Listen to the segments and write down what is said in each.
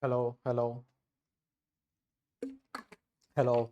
Hello, hello, hello.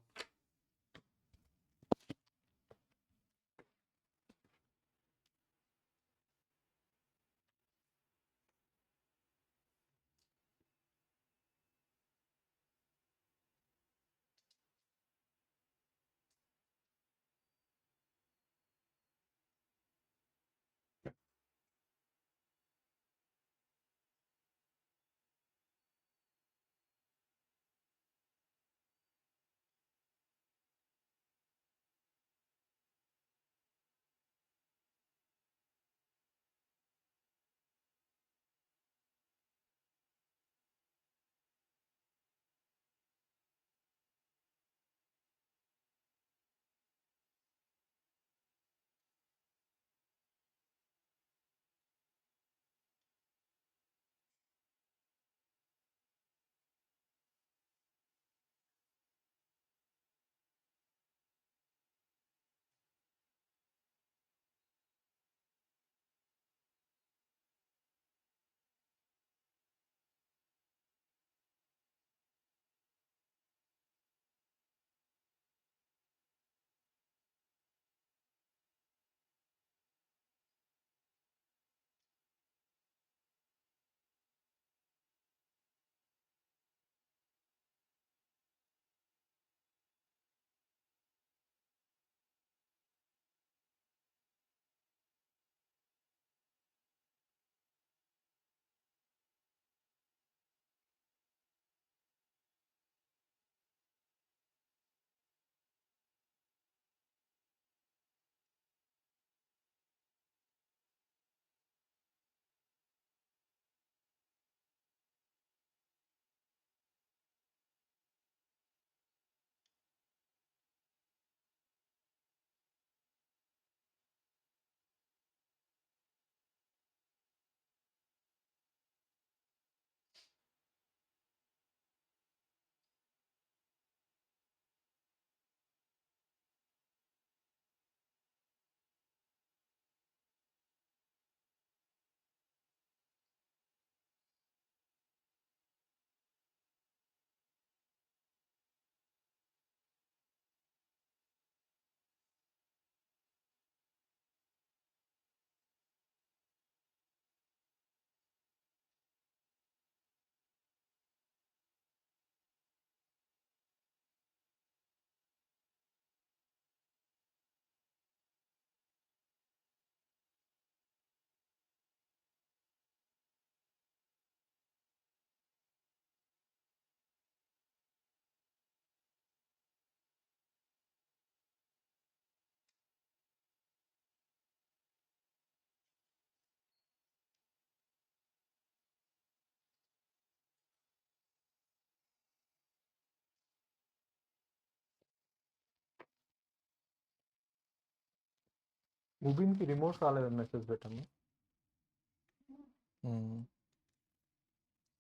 Mubin ki remote రాలేదని message పెట్టాము.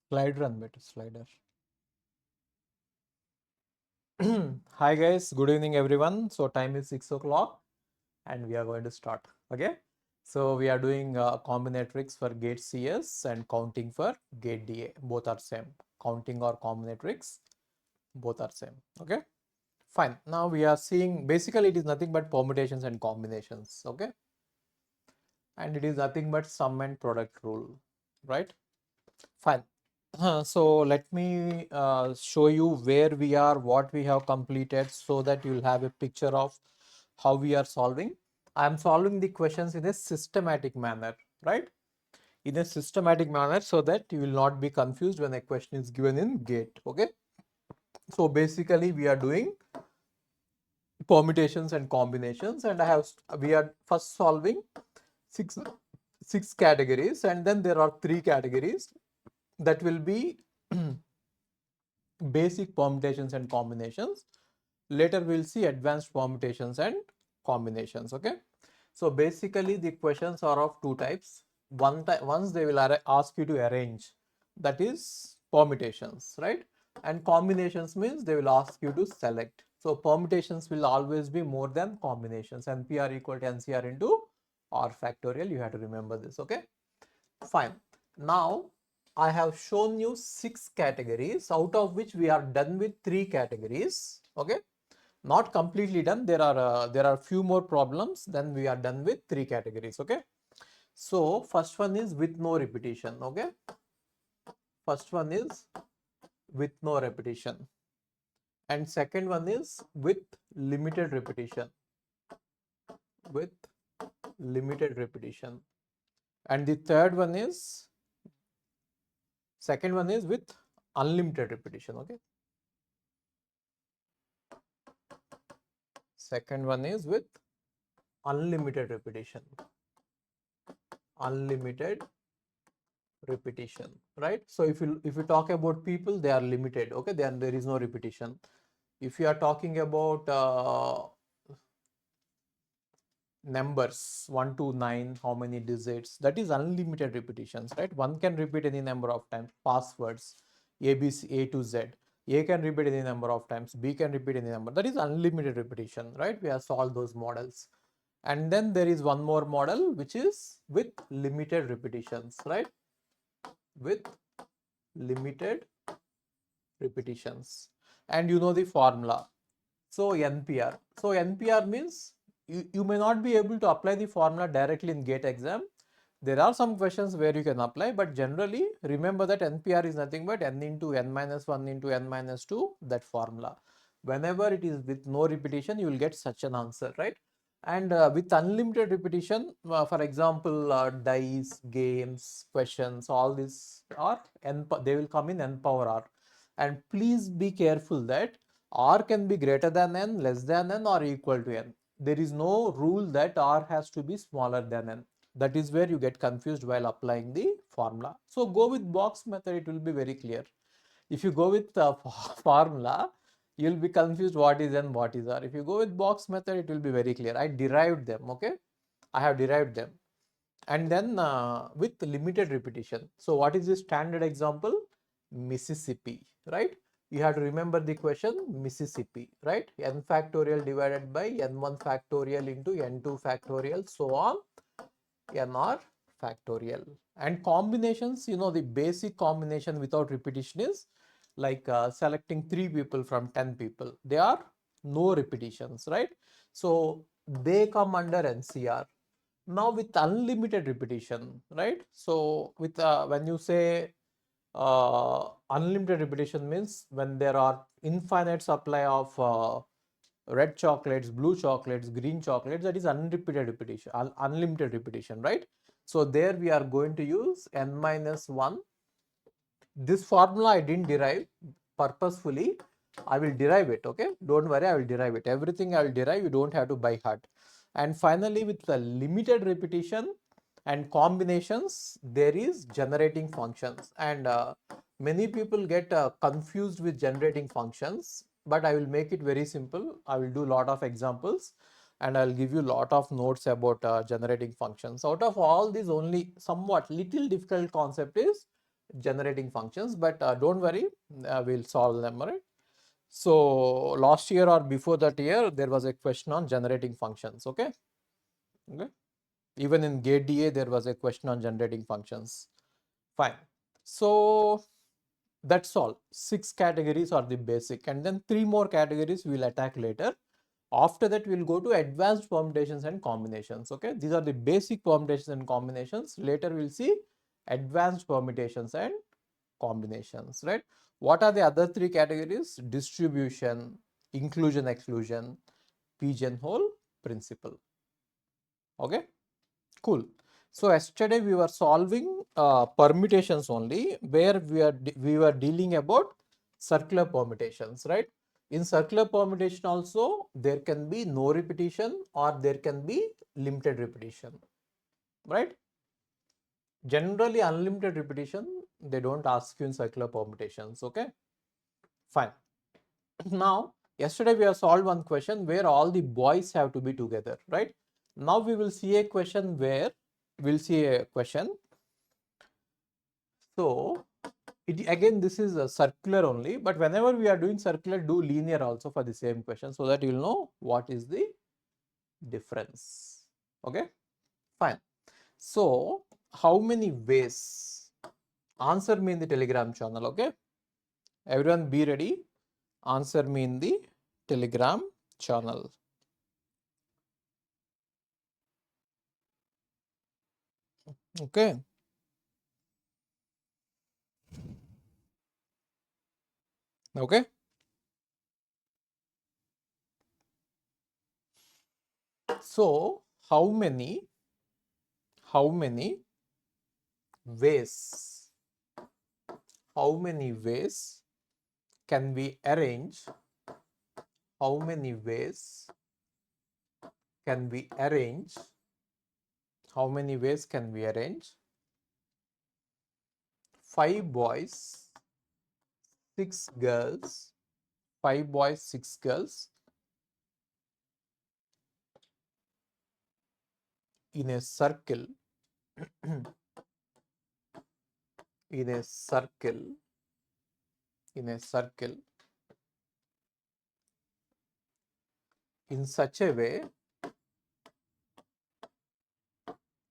Slider అని పెట్టు slider. Hi guys, good evening everyone. So time is 6 o'clock and we are going to start. Okay. So we are doing combinatorics for gate CS and counting for gate DA. Both are same. Counting or combinatorics, both are same. Okay. Fine. Now we are seeing basically it is nothing but permutations and combinations. Okay. And it is nothing but sum and product rule. Right. Fine. So let me show you where we are, what we have completed, so that you'll have a picture of how we are solving. I am solving the questions in a systematic manner, right? In a systematic manner so that you will not be confused when a question is given in gate. Okay. So basically we are doing permutations and combinations, and we are first solving six categories, and then there are three categories that will be basic permutations and combinations. Later we'll see advanced permutations and combinations. Okay. So basically the questions are of two types. Once they will ask you to arrange, that is permutations, right? And combinations means they will ask you to select. So permutations will always be more than combinations, and PR equal to NCR into R factorial. You have to remember this. Okay. Fine. Now I have shown you 6 categories, out of which we are done with 3 categories. Okay, not completely done. There are few more problems. Then we are done with 3 categories. Okay, so first one is with no repetition. Okay, first one is with no repetition, and second one is with limited repetition. With limited repetition, and the third one is second one is with unlimited repetition. Okay, second one is with unlimited repetition. Unlimited repetition, right? So if you talk about people, they are limited. Okay, then there is no repetition. If you are talking about numbers 1 to 9, how many digits, that is unlimited repetitions, right? One can repeat any number of times. Passwords, ABC, A to Z, A can repeat any number of times, B can repeat any number. That is unlimited repetition, right? We have solved those models. And then there is one more model which is with limited repetitions, right? With limited repetitions, and you know the formula. So NPR. So NPR means you may not be able to apply the formula directly in GATE exam. There are some questions where you can apply, but generally remember that NPR is nothing but n into n minus 1 into n minus 2, that formula. Whenever it is with no repetition, you will get such an answer, right? And with unlimited repetition, for example, dice, games, questions, all these are they will come in n power r. And please be careful that r can be greater than n, less than n, or equal to n. There is no rule that r has to be smaller than n. That is where you get confused while applying the formula. So go with box method, it will be very clear. If you go with the formula, you'll be confused what is n, what is r. If you go with box method, it will be very clear. I derived them, okay? I have derived them. And then with limited repetition. So what is the standard example? Mississippi, right? You have to remember the question Mississippi, right? N factorial divided by n1 factorial into n2 factorial, so on, nr factorial. And combinations, you know, the basic combination without repetition is like selecting 3 people from 10 people. They are no repetitions, right? So they come under NCR. Now with unlimited repetition, right? So with when you say unlimited repetition means when there are infinite supply of red chocolates, blue chocolates, green chocolates, that is unrepeated repetition, unlimited repetition, right? So there we are going to use n minus 1. This formula I didn't derive purposefully. I will derive it, okay? Don't worry, I will derive it. Everything I will derive, you don't have to by heart. And finally, with the limited repetition and combinations, there is generating functions. And many people get confused with generating functions, but I will make it very simple. I will do a lot of examples and I'll give you a lot of notes about generating functions. Out of all these, only somewhat little difficult concept is generating functions, but don't worry, we'll solve them, right? So last year or before that year, there was a question on generating functions, okay? Okay. Even in GATE DA, there was a question on generating functions. Fine. So that's all. 6 categories are the basic, and then 3 more categories we'll attack later. After that, we'll go to advanced permutations and combinations. Okay, these are the basic permutations and combinations. Later, we'll see advanced permutations and combinations, right? What are the other 3 categories? Distribution, inclusion, exclusion, pigeonhole principle. Okay, cool. So yesterday we were solving permutations only, where we were dealing about circular permutations, right? In circular permutation also, there can be no repetition or there can be limited repetition, right? Generally, unlimited repetition, they don't ask you in circular permutations, okay? Fine. Now, yesterday we have solved one question where all the boys have to be together, right? Now we will see a question where we'll see a question. So, again, this is a circular only, but whenever we are doing circular, do linear also for the same question so that you'll know what is the difference. Okay, fine. So, how many ways Answer me in the Telegram channel, okay? Everyone be ready. Answer me in the Telegram channel. Okay. Okay. So how many ways, how many ways can we arrange, how many ways can we arrange, how many ways can we arrange 5 boys, 6 girls, 5 boys, 6 girls in a circle, in a circle, in a circle in such a way,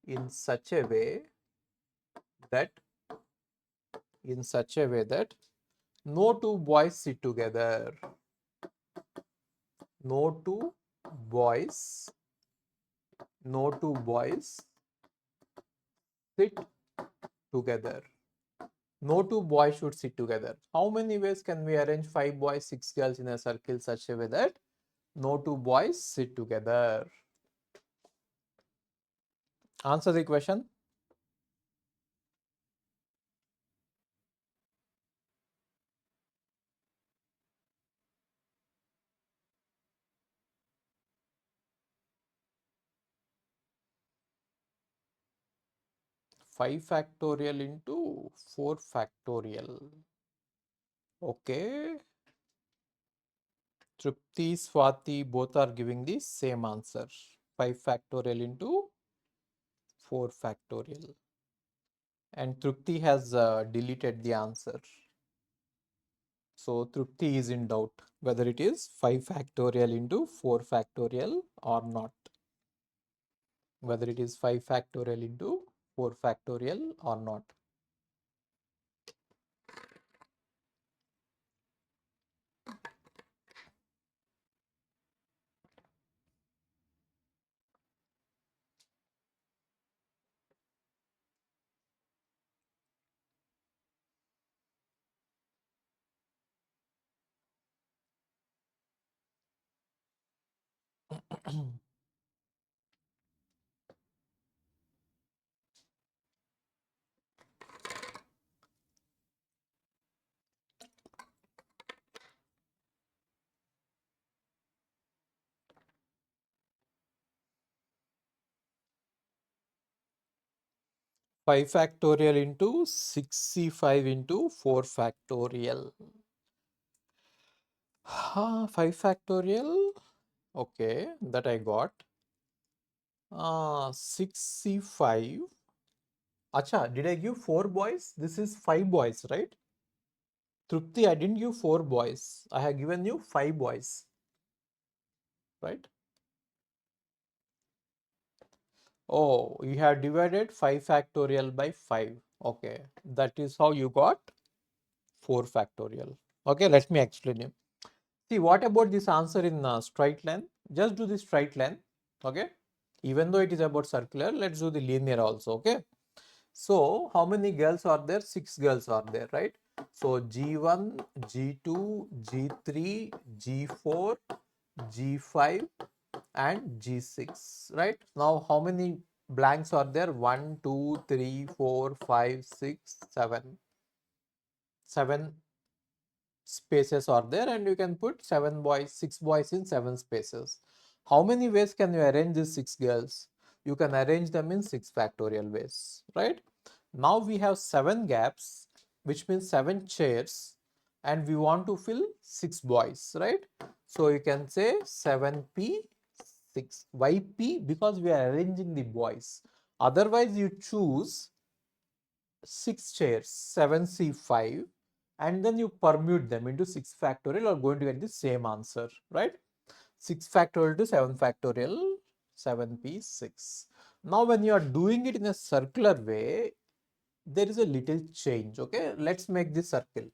in such a way that, in such a way that no two boys sit together, no two boys, no two boys sit together. No two boys should sit together. How many ways can we arrange 5 boys, 6 girls in a circle such a way that no two boys sit together? Answer the question. Five factorial into 4 factorial. Okay. Trupti, Swati, both are giving the same answer. 5 factorial into 4 factorial. And Trupti has deleted the answer. So Trupti is in doubt whether it is 5 factorial into 4 factorial or not. Whether it is 5 factorial into 4 factorial or not. Five factorial into 65 into 4 factorial. 5 factorial. Okay, that I got. 65. Acha, did I give 4 boys? This is 5 boys, right? Trupti, I didn't give 4 boys. I have given you 5 boys, right? Oh, you have divided 5 factorial by 5. Okay, that is how you got 4 factorial. Okay, let me explain you. See, what about this answer in straight line? Just do the straight line. Okay, even though it is about circular, let's do the linear also. Okay, so how many girls are there? 6 girls are there, right? So G1, G2, G3, G4, G5 and G6, right? Now how many blanks are there? 1, 2, 3, 4, 5, 6, 7. 7 spaces are there and you can put 7 boys, 6 boys in 7 spaces. How many ways can you arrange these 6 girls? You can arrange them in 6 factorial ways, right? Now we have 7 gaps, which means 7 chairs, and we want to fill 6 boys, right? So you can say 7p 6. Why p? Because we are arranging the boys. Otherwise, you choose 6 chairs, 7c5, and then you permute them into 6 factorial, you are going to get the same answer, right? 6 factorial to 7 factorial, 7p6. Now, when you are doing it in a circular way, there is a little change. Okay, let's make this circle.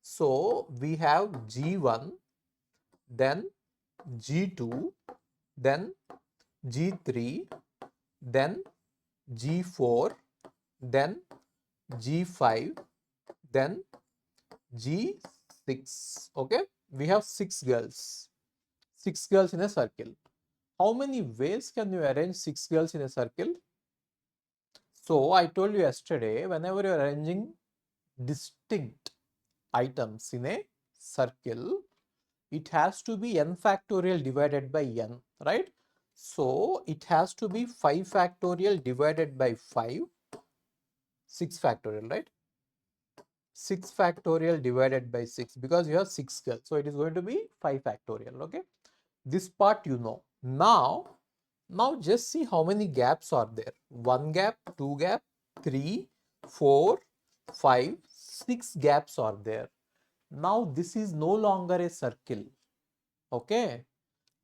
So we have G1, then G2, then G3, then G4, then G5, then G6. Okay, we have 6 girls. 6 girls in a circle. How many ways can you arrange 6 girls in a circle? So I told you yesterday, whenever you are arranging distinct items in a circle, it has to be n factorial divided by n, right? So it has to be 5 factorial divided by 5, 6 factorial, right? 6 factorial divided by 6, because you have 6 girls. So it is going to be 5 factorial, okay? This part you know. Now just see how many gaps are there. 1 gap, 2 gap, 3, 4, 5, 6 gaps are there. Now this is no longer a circle, okay?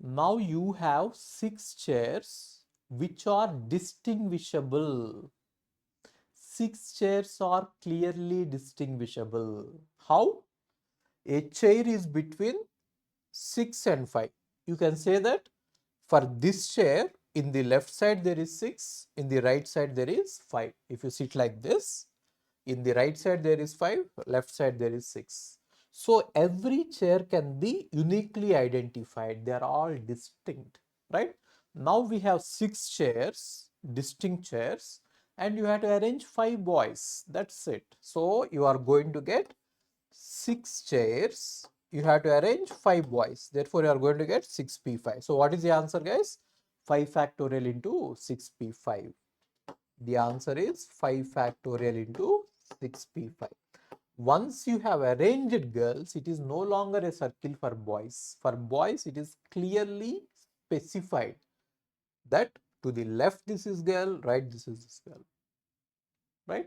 Now you have 6 chairs which are distinguishable. 6 chairs are clearly distinguishable. How? A chair is between 6 and 5. You can say that for this chair, in the left side there is 6, in the right side there is 5. If you sit like this, in the right side there is 5, left side there is 6. So every chair can be uniquely identified. They are all distinct, right? Now we have 6 chairs, distinct chairs, and you have to arrange 5 boys. That's it. So you are going to get 6 chairs. You have to arrange 5 boys. Therefore, you are going to get 6p5. So what is the answer, guys? 5 factorial into 6p5. The answer is 5 factorial into 6p5. Once you have arranged girls, it is no longer a circle for boys. For boys, it is clearly specified that to the left this is girl, right this is this girl, right?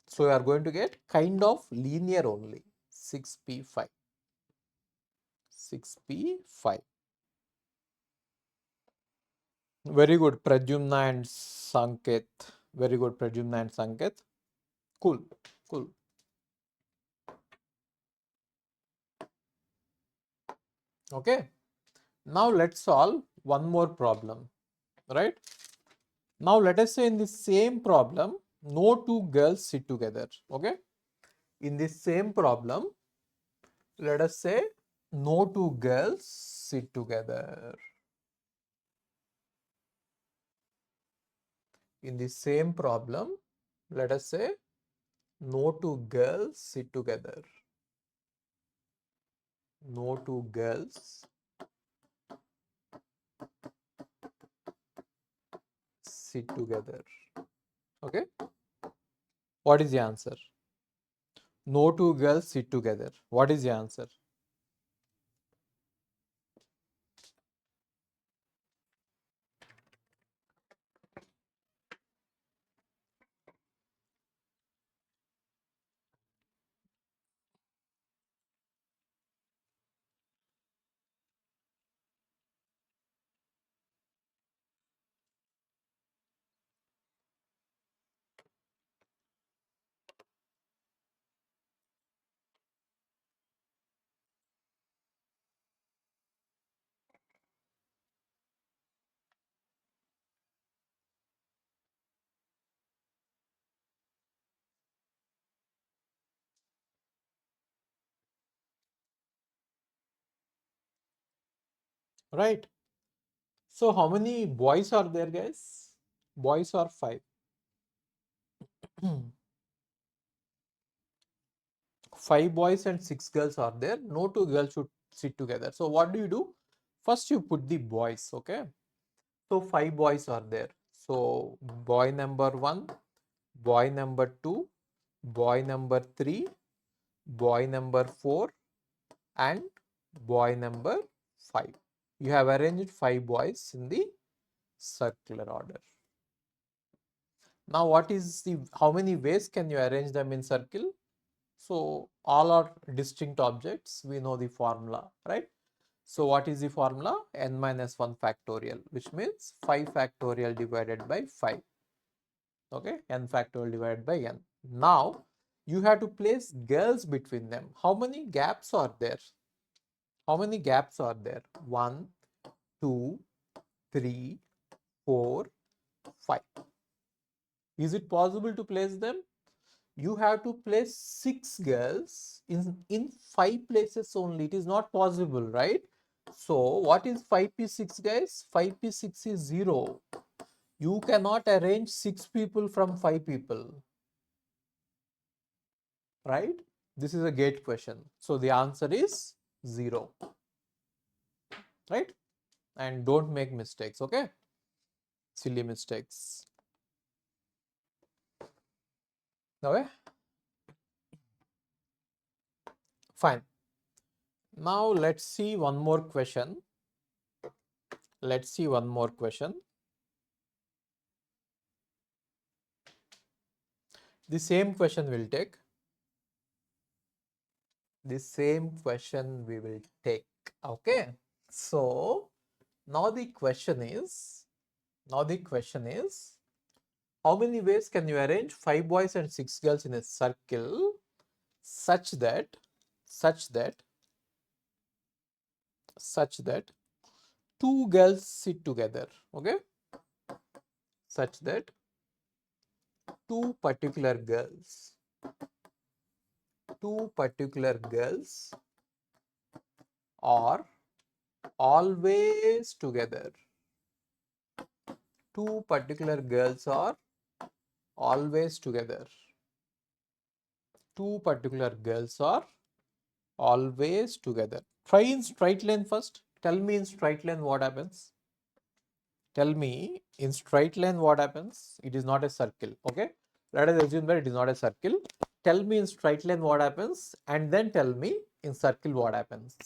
So you are going to get kind of linear only, 6p5. 6p5. Very good, Pradyumna and Sanket. Very good, Pradyumna and Sanket. Cool, cool. Okay. Now let's solve one more problem, right? Now let us say in the same problem, no two girls sit together. Okay. In the same problem, let us say no two girls sit together. In the same problem, let us say no two girls sit together. No two girls sit together. Okay. What is the answer? No two girls sit together. What is the answer? Right. So how many boys are there, guys? Boys are 5. 5 boys and 6 girls are there. No two girls should sit together. So what do? First you put the boys, okay? So 5 boys are there. So boy number 1, boy number 2, boy number 3, boy number 4, and boy number 5. You have arranged 5 boys in the circular order. Now what is the, how many ways can you arrange them in circle? So all are distinct objects. We know the formula, right? So what is the formula? N minus 1 factorial, which means 5 factorial divided by 5. Okay, n factorial divided by n. Now you have to place girls between them. How many gaps are there? How many gaps are there? 1, 2, 3, 4, 5. Is it possible to place them? You have to place 6 girls in 5 places only. It is not possible, right? So what is 5p6, guys? 5p6 is 0. You cannot arrange 6 people from 5 people, right? This is a gate question. So the answer is 0, right? And don't make mistakes, okay? Silly mistakes. Okay, fine. Now let's see one more question. Let's see one more question. The same question we'll take. The same question we will take. Okay. So now the question is, how many ways can you arrange 5 boys and 6 girls in a circle such that such that such that 2 girls sit together? Okay, such that 2 particular girls are always together. 2 particular girls are always together. 2 particular girls are always together. Try in straight line first. Tell me in straight line what happens. Tell me in straight line what happens. It is not a circle. Okay. Let us assume that it is not a circle. Tell me in straight line what happens and then tell me in circle what happens.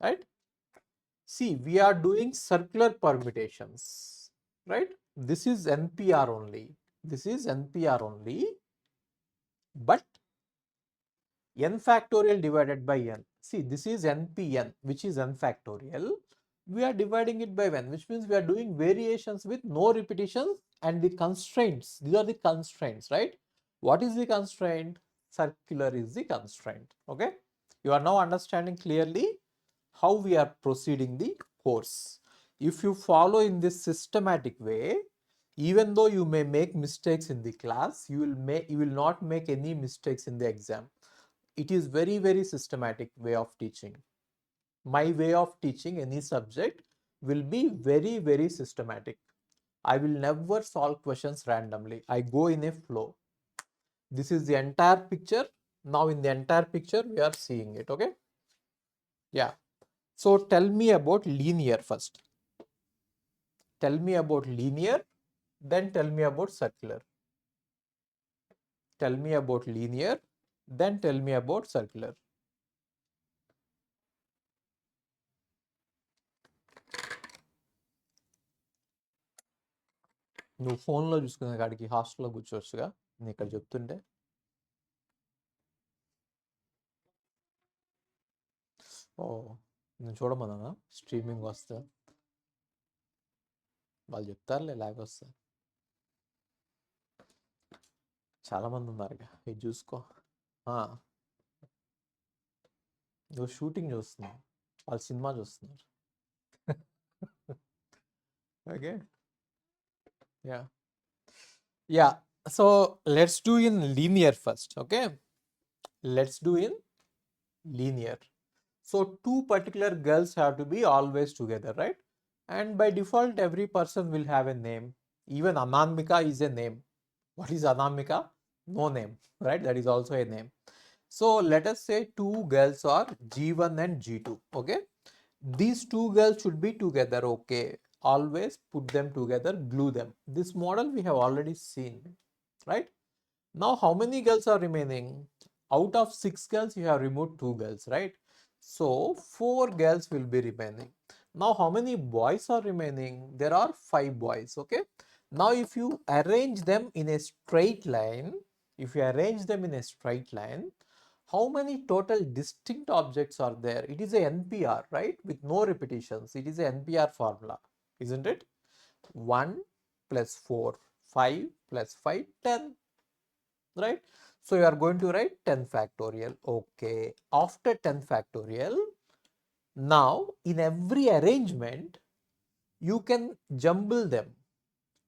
Right. See, we are doing circular permutations. Right. This is NPR only. This is NPR only. But n factorial divided by n. See, this is npn, which is n factorial. We are dividing it by n, which means we are doing variations with no repetitions and the constraints. These are the constraints, right? What is the constraint? Circular is the constraint. Okay. You are now understanding clearly how we are proceeding the course. If you follow in this systematic way, even though you may make mistakes in the class, you will not make any mistakes in the exam. It is very systematic way of teaching. My way of teaching any subject will be very systematic. I will never solve questions randomly. I go in a flow. This is the entire picture. Now in the entire picture we are seeing it. Okay. Yeah. So tell me about linear first. Tell me about linear, then tell me about circular. Tell me about linear, then tell me about circular. నువ్వు ఫోన్లో చూసుకునే కాడికి హాస్టల్లో కూర్చోవచ్చుగా నేను ఇక్కడ చెప్తుంటే. ఓ, నేను చూడమన్నా streaming వస్తే వాళ్ళు చెప్తారులే, లాగ్ వస్తే. చాలామంది ఉన్నారుగా, ఇది చూసుకో. నువ్వు షూటింగ్ చూస్తున్నావు, వాళ్ళు సినిమా చూస్తున్నారు. Okay. Yeah. So let's do in linear first. Okay. Let's do in linear. So 2 particular girls have to be always together, right? And by default, every person will have a name. Even Anamika is a name. What is Anamika? No name, right? That is also a name. So let us say 2 girls are G1 and G2. Okay. These 2 girls should be together. Okay. Always put them together, glue them. This model we have already seen, right? Now how many girls are remaining? Out of 6 girls, you have removed 2 girls, right? So 4 girls will be remaining. Now how many boys are remaining? There are 5 boys. Okay. Now if you arrange them in a straight line, how many total distinct objects are there? It is a NPR, right? With no repetitions. It is a NPR formula, isn't it? 1 plus 4, 5 plus 5, 10, right? So you are going to write 10 factorial. Okay. After 10 factorial, now in every arrangement, you can jumble them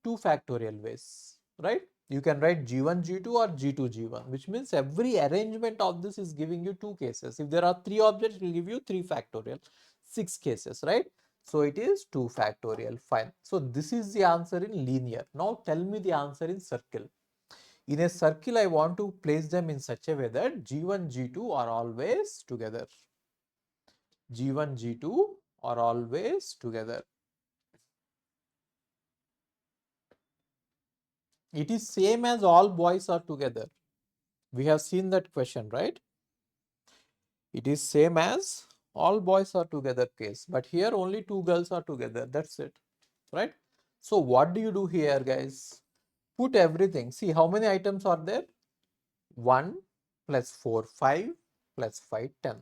2 factorial ways, right? You can write G1, G2 or G2, G1, which means every arrangement of this is giving you 2 cases. If there are 3 objects, it will give you 3 factorial, 6 cases, right? So it is 2 factorial, fine. So this is the answer in linear. Now tell me the answer in circle. In a circle, I want to place them in such a way that G1, G2 are always together. G1, G2 are always together. It is same as all boys are together. We have seen that question, right? It is same as all boys are together case, but here only 2 girls are together. That's it, right? So what do you do here, guys? Put everything. See how many items are there? 1 plus 4, 5 plus 5, 10.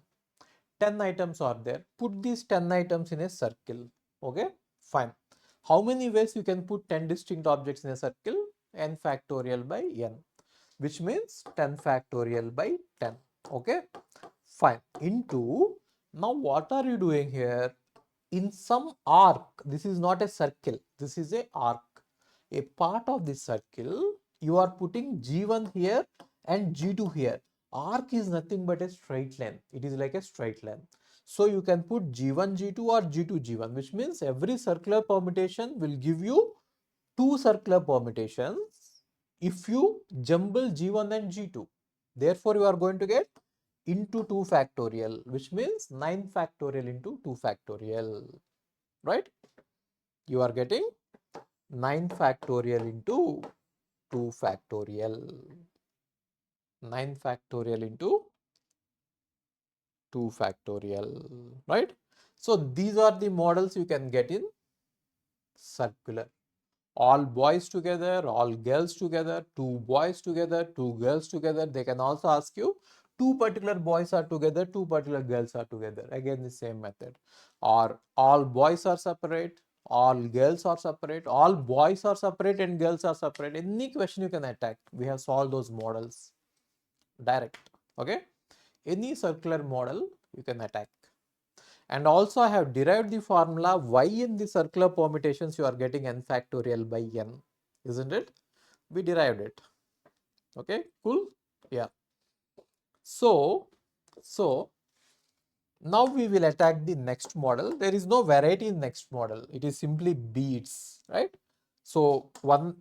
10 items are there. Put these 10 items in a circle. Okay, fine. How many ways you can put 10 distinct objects in a circle? N factorial by n, which means 10 factorial by 10. Okay, fine. Into, now what are you doing here? In some arc, this is not a circle, this is a arc. A part of this circle, you are putting G1 here and G2 here. Arc is nothing but a straight line. It is like a straight line. So you can put G1, G2 or G2, G1, which means every circular permutation will give you 2 circular permutations if you jumble G1 and G2. Therefore, you are going to get into 2 factorial, which means 9 factorial into 2 factorial, right? You are getting 9 factorial into 2 factorial. 9 factorial into 2 factorial, right? So these are the models you can get in circular. All boys together, all girls together, 2 boys together, 2 girls together. They can also ask you 2 particular boys are together, 2 particular girls are together. Again, the same method. Or all boys are separate, all girls are separate, all boys are separate and girls are separate. Any question you can attack. We have solved those models direct. Okay. Any circular model you can attack. And also I have derived the formula why in the circular permutations you are getting n factorial by n, isn't it? We derived it. Okay, cool. Yeah. So now we will attack the next model. There is no variety in next model. It is simply beats, right? So one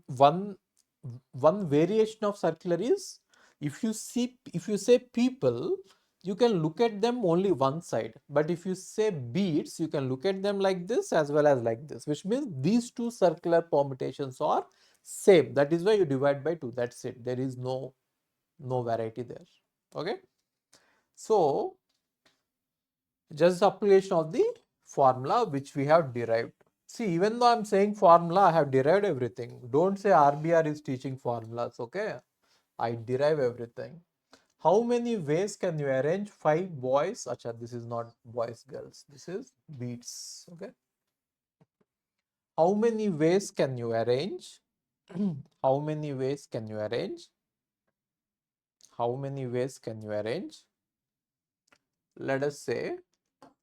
variation of circular is, if you say people, you can look at them only one side. But if you say beats, you can look at them like this as well as like this, which means these 2 circular permutations are same. That is why you divide by 2. That's it. There is no variety there. Okay. So just the application of the formula which we have derived. See, even though I'm saying formula, I have derived everything. Don't say RBR is teaching formulas, okay? I derive everything. How many ways can you arrange 5 boys? Acha, this is not boys, girls. This is beats, okay? How many ways can you arrange? How many ways can you arrange? How many ways can you arrange? Let us say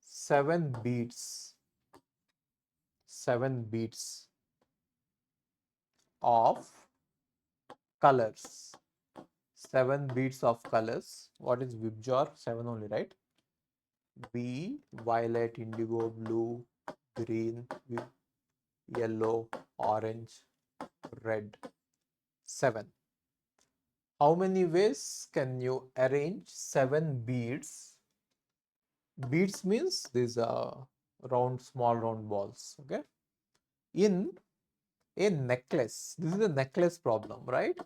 7 beats. 7 beats of colors. 7 beats of colors. What is Vibjor? 7 only, right? B, violet, indigo, blue, green, yellow, orange, red. 7. How many ways can you arrange 7 beads? Beads means these round, small round balls. Okay. In a necklace. This is a necklace problem, right?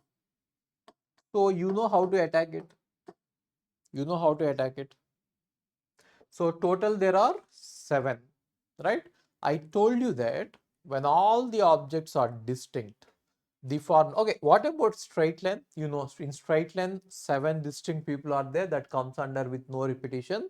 So you know how to attack it. You know how to attack it. So total there are 7, right? I told you that when all the objects are distinct, the form, okay, what about straight line? You know, in straight line, 7 distinct people are there, that comes under with no repetition.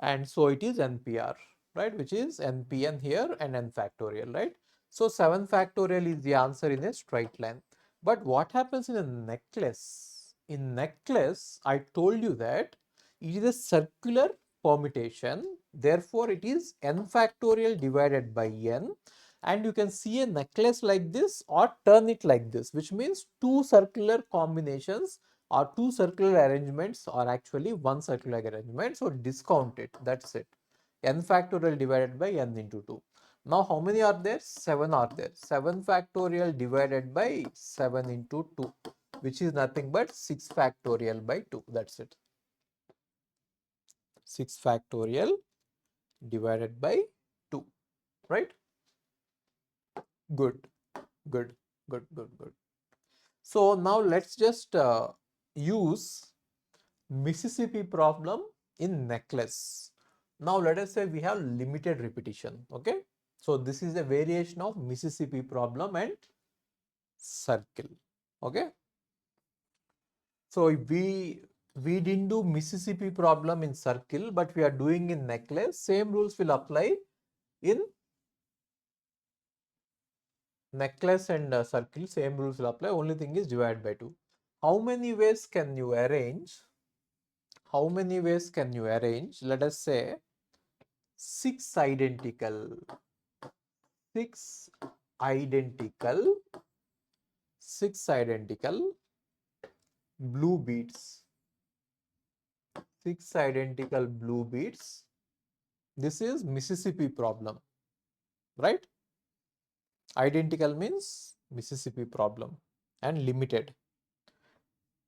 And so it is NPR, right? Which is NPN here and n factorial, right? So 7 factorial is the answer in a straight line. But what happens in a necklace? In necklace, I told you that it is a circular permutation. Therefore, it is n factorial divided by n. And you can see a necklace like this or turn it like this, which means two circular combinations or two circular arrangements are actually one circular arrangement. So, discount it. That's it. N factorial divided by n into 2. Now, how many are there? 7 are there. 7 factorial divided by 7 into 2, which is nothing but 6 factorial by 2. That's it. 6 factorial divided by 2, right? Good, good, good, good, good. So, now let's just use Mississippi problem in necklace. Now, let us say we have limited repetition, okay? So, this is a variation of Mississippi problem and circle, okay? So we didn't do Mississippi problem in circle, but we are doing in necklace. Same rules will apply in necklace and circle. Same rules will apply. Only thing is divide by 2. How many ways can you arrange? How many ways can you arrange? Let us say 6 identical, 6 identical, 6 identical blue beads. 6 identical blue beads. This is Mississippi problem, right? Identical means Mississippi problem and limited.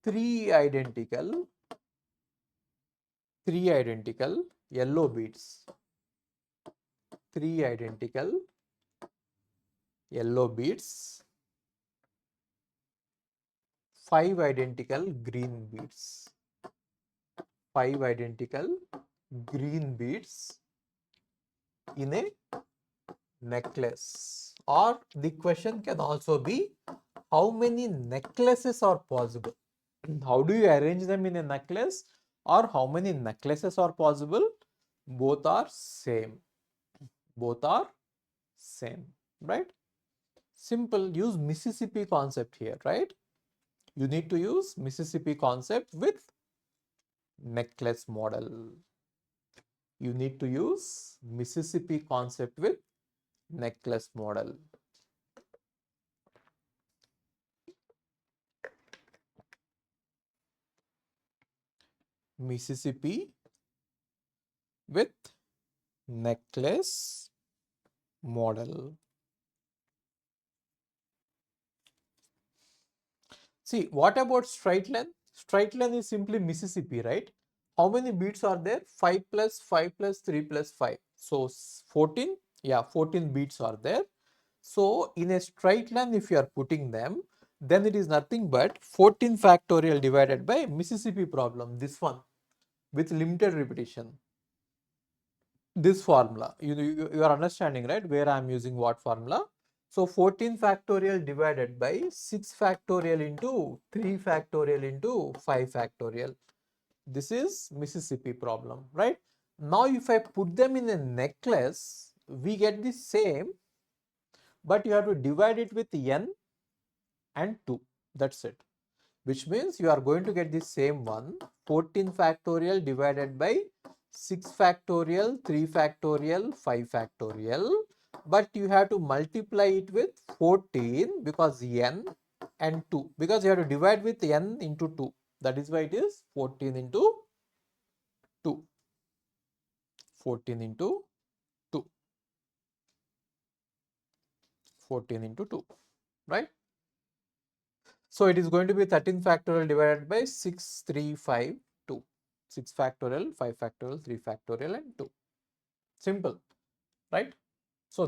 3 identical yellow beads. 3 identical yellow beads. 5 identical green beads. 5 identical green beads in a necklace. Or the question can also be, how many necklaces are possible? How do you arrange them in a necklace, or how many necklaces are possible? Both are same. Both are same, right? Simple. Use Mississippi concept here, right? You need to use Mississippi concept with necklace model. You need to use Mississippi concept with necklace model. Mississippi with necklace model. See, what about straight line? Straight line is simply Mississippi, right? How many beats are there? 5 plus 5 plus 3 plus 5. So 14, yeah, 14 beats are there. So in a straight line, if you are putting them, then it is nothing but 14 factorial divided by Mississippi problem, this one with limited repetition. This formula, you are understanding, right, where I am using what formula. So 14 factorial divided by 6 factorial into 3 factorial into 5 factorial. This is Mississippi problem, right? Now if I put them in a necklace, we get the same, but you have to divide it with n and 2. That's it. Which means you are going to get the same one, 14 factorial divided by 6 factorial, 3 factorial, 5 factorial, but you have to multiply it with 14 because n and 2, because you have to divide with n into 2. That is why it is 14 into 2. 14 into 2. 14 into 2, right? So it is going to be 13 factorial divided by 6, 3, 5, 2. 6 factorial, 5 factorial, 3 factorial and 2. Simple, right? So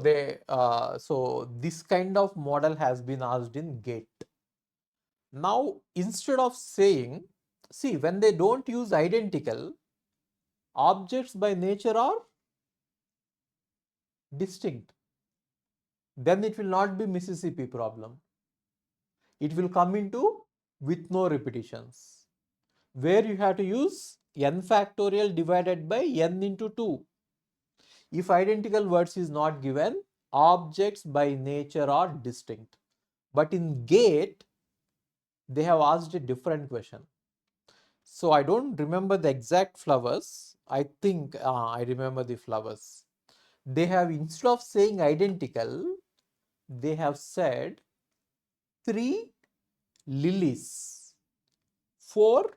so this kind of model has been asked in GATE. Now instead of saying, see, when they don't use identical, objects by nature are distinct. Then it will not be Mississippi problem. It will come into with no repetitions, where you have to use n factorial divided by n into 2. If identical words is not given, objects by nature are distinct. But in GATE, they have asked a different question. So I don't remember the exact flowers. I think I remember the flowers. They have, instead of saying identical, they have said 3 lilies, 4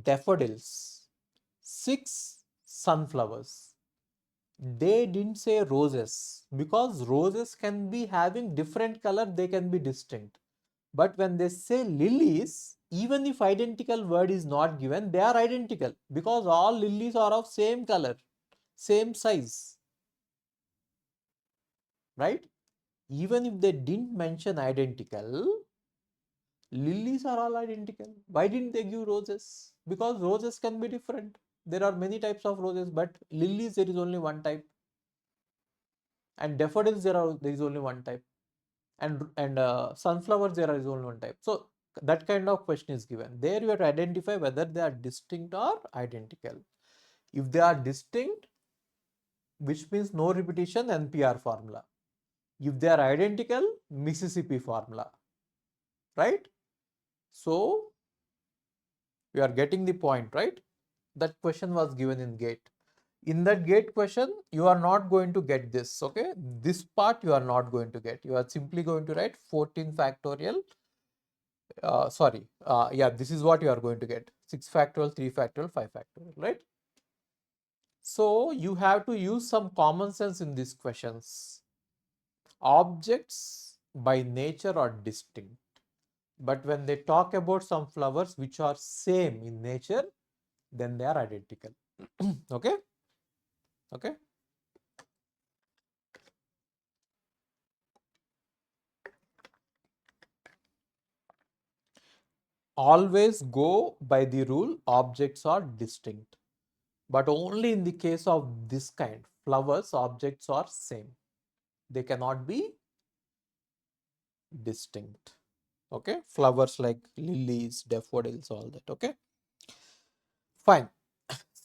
daffodils, 6 sunflowers. They didn't say roses, because roses can be having different color, they can be distinct. But when they say lilies, even if identical word is not given, they are identical, because all lilies are of same color, same size, right? Even if they didn't mention identical, lilies are all identical. Why didn't they give roses? Because roses can be different. There are many types of roses, but lilies there is only one type, and daffodils there is only one type, and sunflowers there is only one type. So that kind of question is given. There you have to identify whether they are distinct or identical. If they are distinct, which means no repetition, NPR formula. If they are identical, Mississippi formula, right? So you are getting the point, right? That question was given in GATE. In that GATE question, you are not going to get this, okay? This part you are not going to get. You are simply going to write 14 factorial. Yeah, this is what you are going to get. 6 factorial, 3 factorial, 5 factorial, right? So you have to use some common sense in these questions. Objects by nature are distinct, but when they talk about some flowers which are same in nature, then they are identical. Okay, okay. Always go by the rule objects are distinct, but only in the case of this kind flowers, objects are same, they cannot be distinct. Okay, flowers like lilies, daffodils, all that. Okay, fine.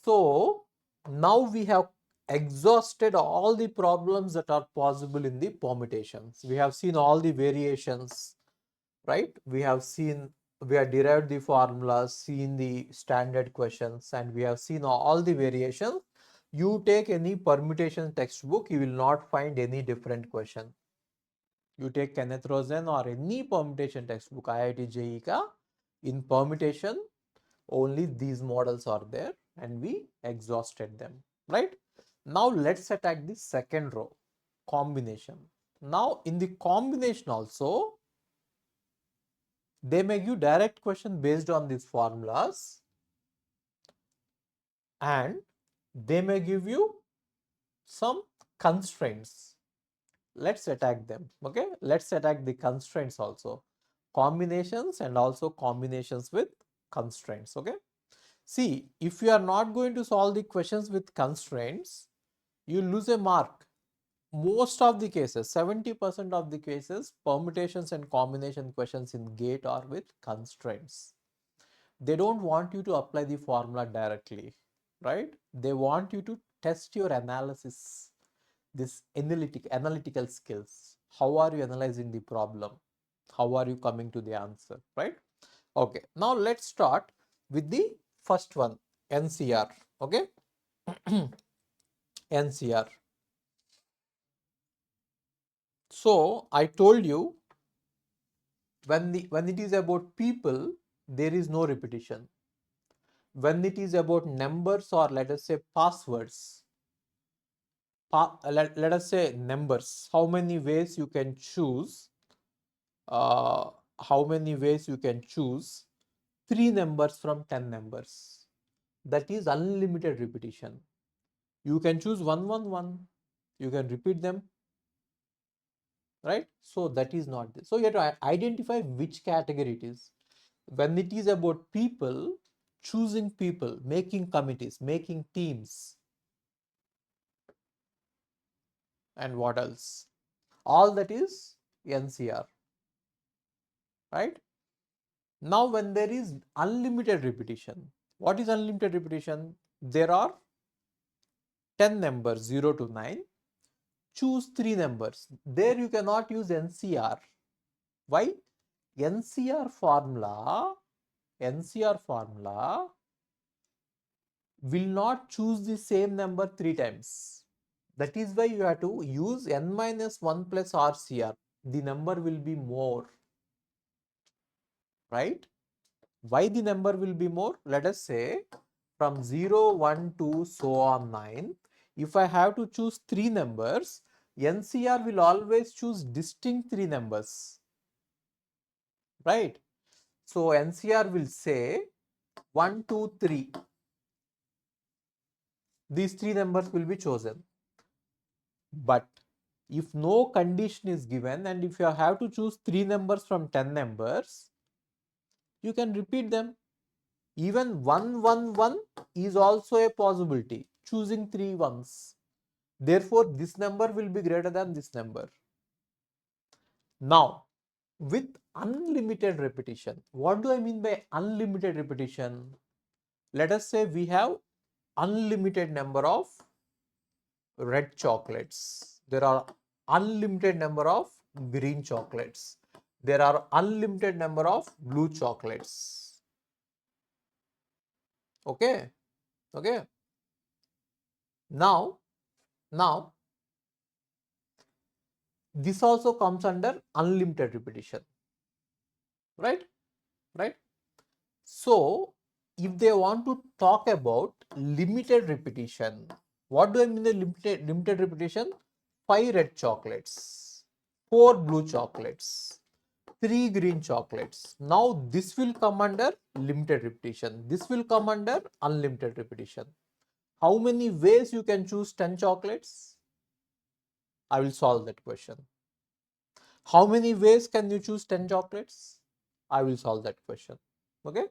So now we have exhausted all the problems that are possible in the permutations. We have seen all the variations, right? We have derived the formulas, seen the standard questions, and we have seen all the variations. You take any permutation textbook, you will not find any different question. You take Kenneth Rosen or any permutation textbook, IIT JEE ka, in permutation, only these models are there and we exhausted them, right? Now let's attack the second row, combination. Now in the combination also, they may give direct question based on these formulas, and they may give you some constraints. Let's attack them. Okay, let's attack the constraints also, combinations and also combinations with constraints. Okay, see, if you are not going to solve the questions with constraints, you lose a mark. Most of the cases, 70% of the cases, permutations and combination questions in GATE are with constraints. They don't want you to apply the formula directly, right? They want you to test your analysis, this analytical skills. How are you analyzing the problem? How are you coming to the answer, right? Okay, now let's start with the first one, NCR. Okay, NCR. So I told you, when it is about people, there is no repetition. When it is about numbers, or let us say passwords, let us say numbers, how many ways you can choose, uh, how many ways you can choose 3 numbers from 10 numbers. That is unlimited repetition. You can choose 111, you can repeat them, right? So that is not this. So you have to identify which category it is. When it is about people, choosing people, making committees, making teams, and what else? All that is NCR, right? Now when there is unlimited repetition, what is unlimited repetition? There are 10 numbers 0 to 9, choose 3 numbers. There you cannot use NCR. Why? NCR formula will not choose the same number 3 times. That is why you have to use n minus 1 plus RCR. The number will be more, right? Why the number will be more? Let us say from 0, 1, 2, so on 9. If I have to choose 3 numbers, NCR will always choose distinct 3 numbers, right? So NCR will say 1, 2, 3. These 3 numbers will be chosen. But if no condition is given and if you have to choose 3 numbers from 10 numbers, you can repeat them. Even 1, 1, 1 is also a possibility, choosing 3 ones. Therefore, this number will be greater than this number. Now, with unlimited repetition, what do I mean by unlimited repetition? Let us say we have unlimited number of red chocolates. There are unlimited number of green chocolates. There are unlimited number of blue chocolates. Okay. Okay. Now this also comes under unlimited repetition, right? Right. So if they want to talk about limited repetition, what do I mean by limited repetition? 5 red chocolates, 4 blue chocolates, 3 green chocolates. Now this will come under limited repetition. This will come under unlimited repetition. How many ways you can choose 10 chocolates? I will solve that question. How many ways can you choose 10 chocolates? I will solve that question. Okay.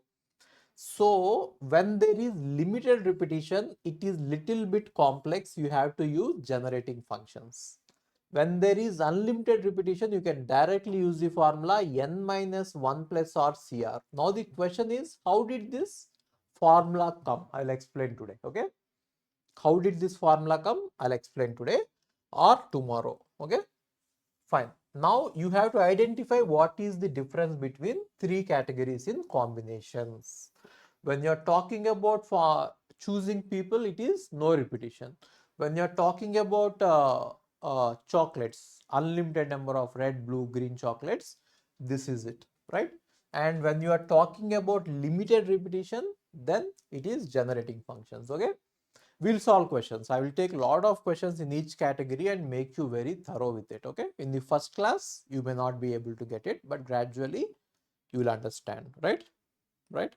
So when there is limited repetition, it is little bit complex. You have to use generating functions. When there is unlimited repetition, you can directly use the formula n minus 1 plus RCR. Now the question is, how did this formula come? I'll explain today. Okay. How did this formula come? I'll explain today or tomorrow. Okay. Fine. Now you have to identify what is the difference between 3 categories in combinations. When you're talking about for choosing people, it is no repetition. When you're talking about chocolates, unlimited number of red, blue, green chocolates, this is it, right? And when you are talking about limited repetition, then it is generating functions. Okay. We'll solve questions. I will take a lot of questions in each category and make you very thorough with it. Okay. In the first class, you may not be able to get it, but gradually you will understand. Right? Right?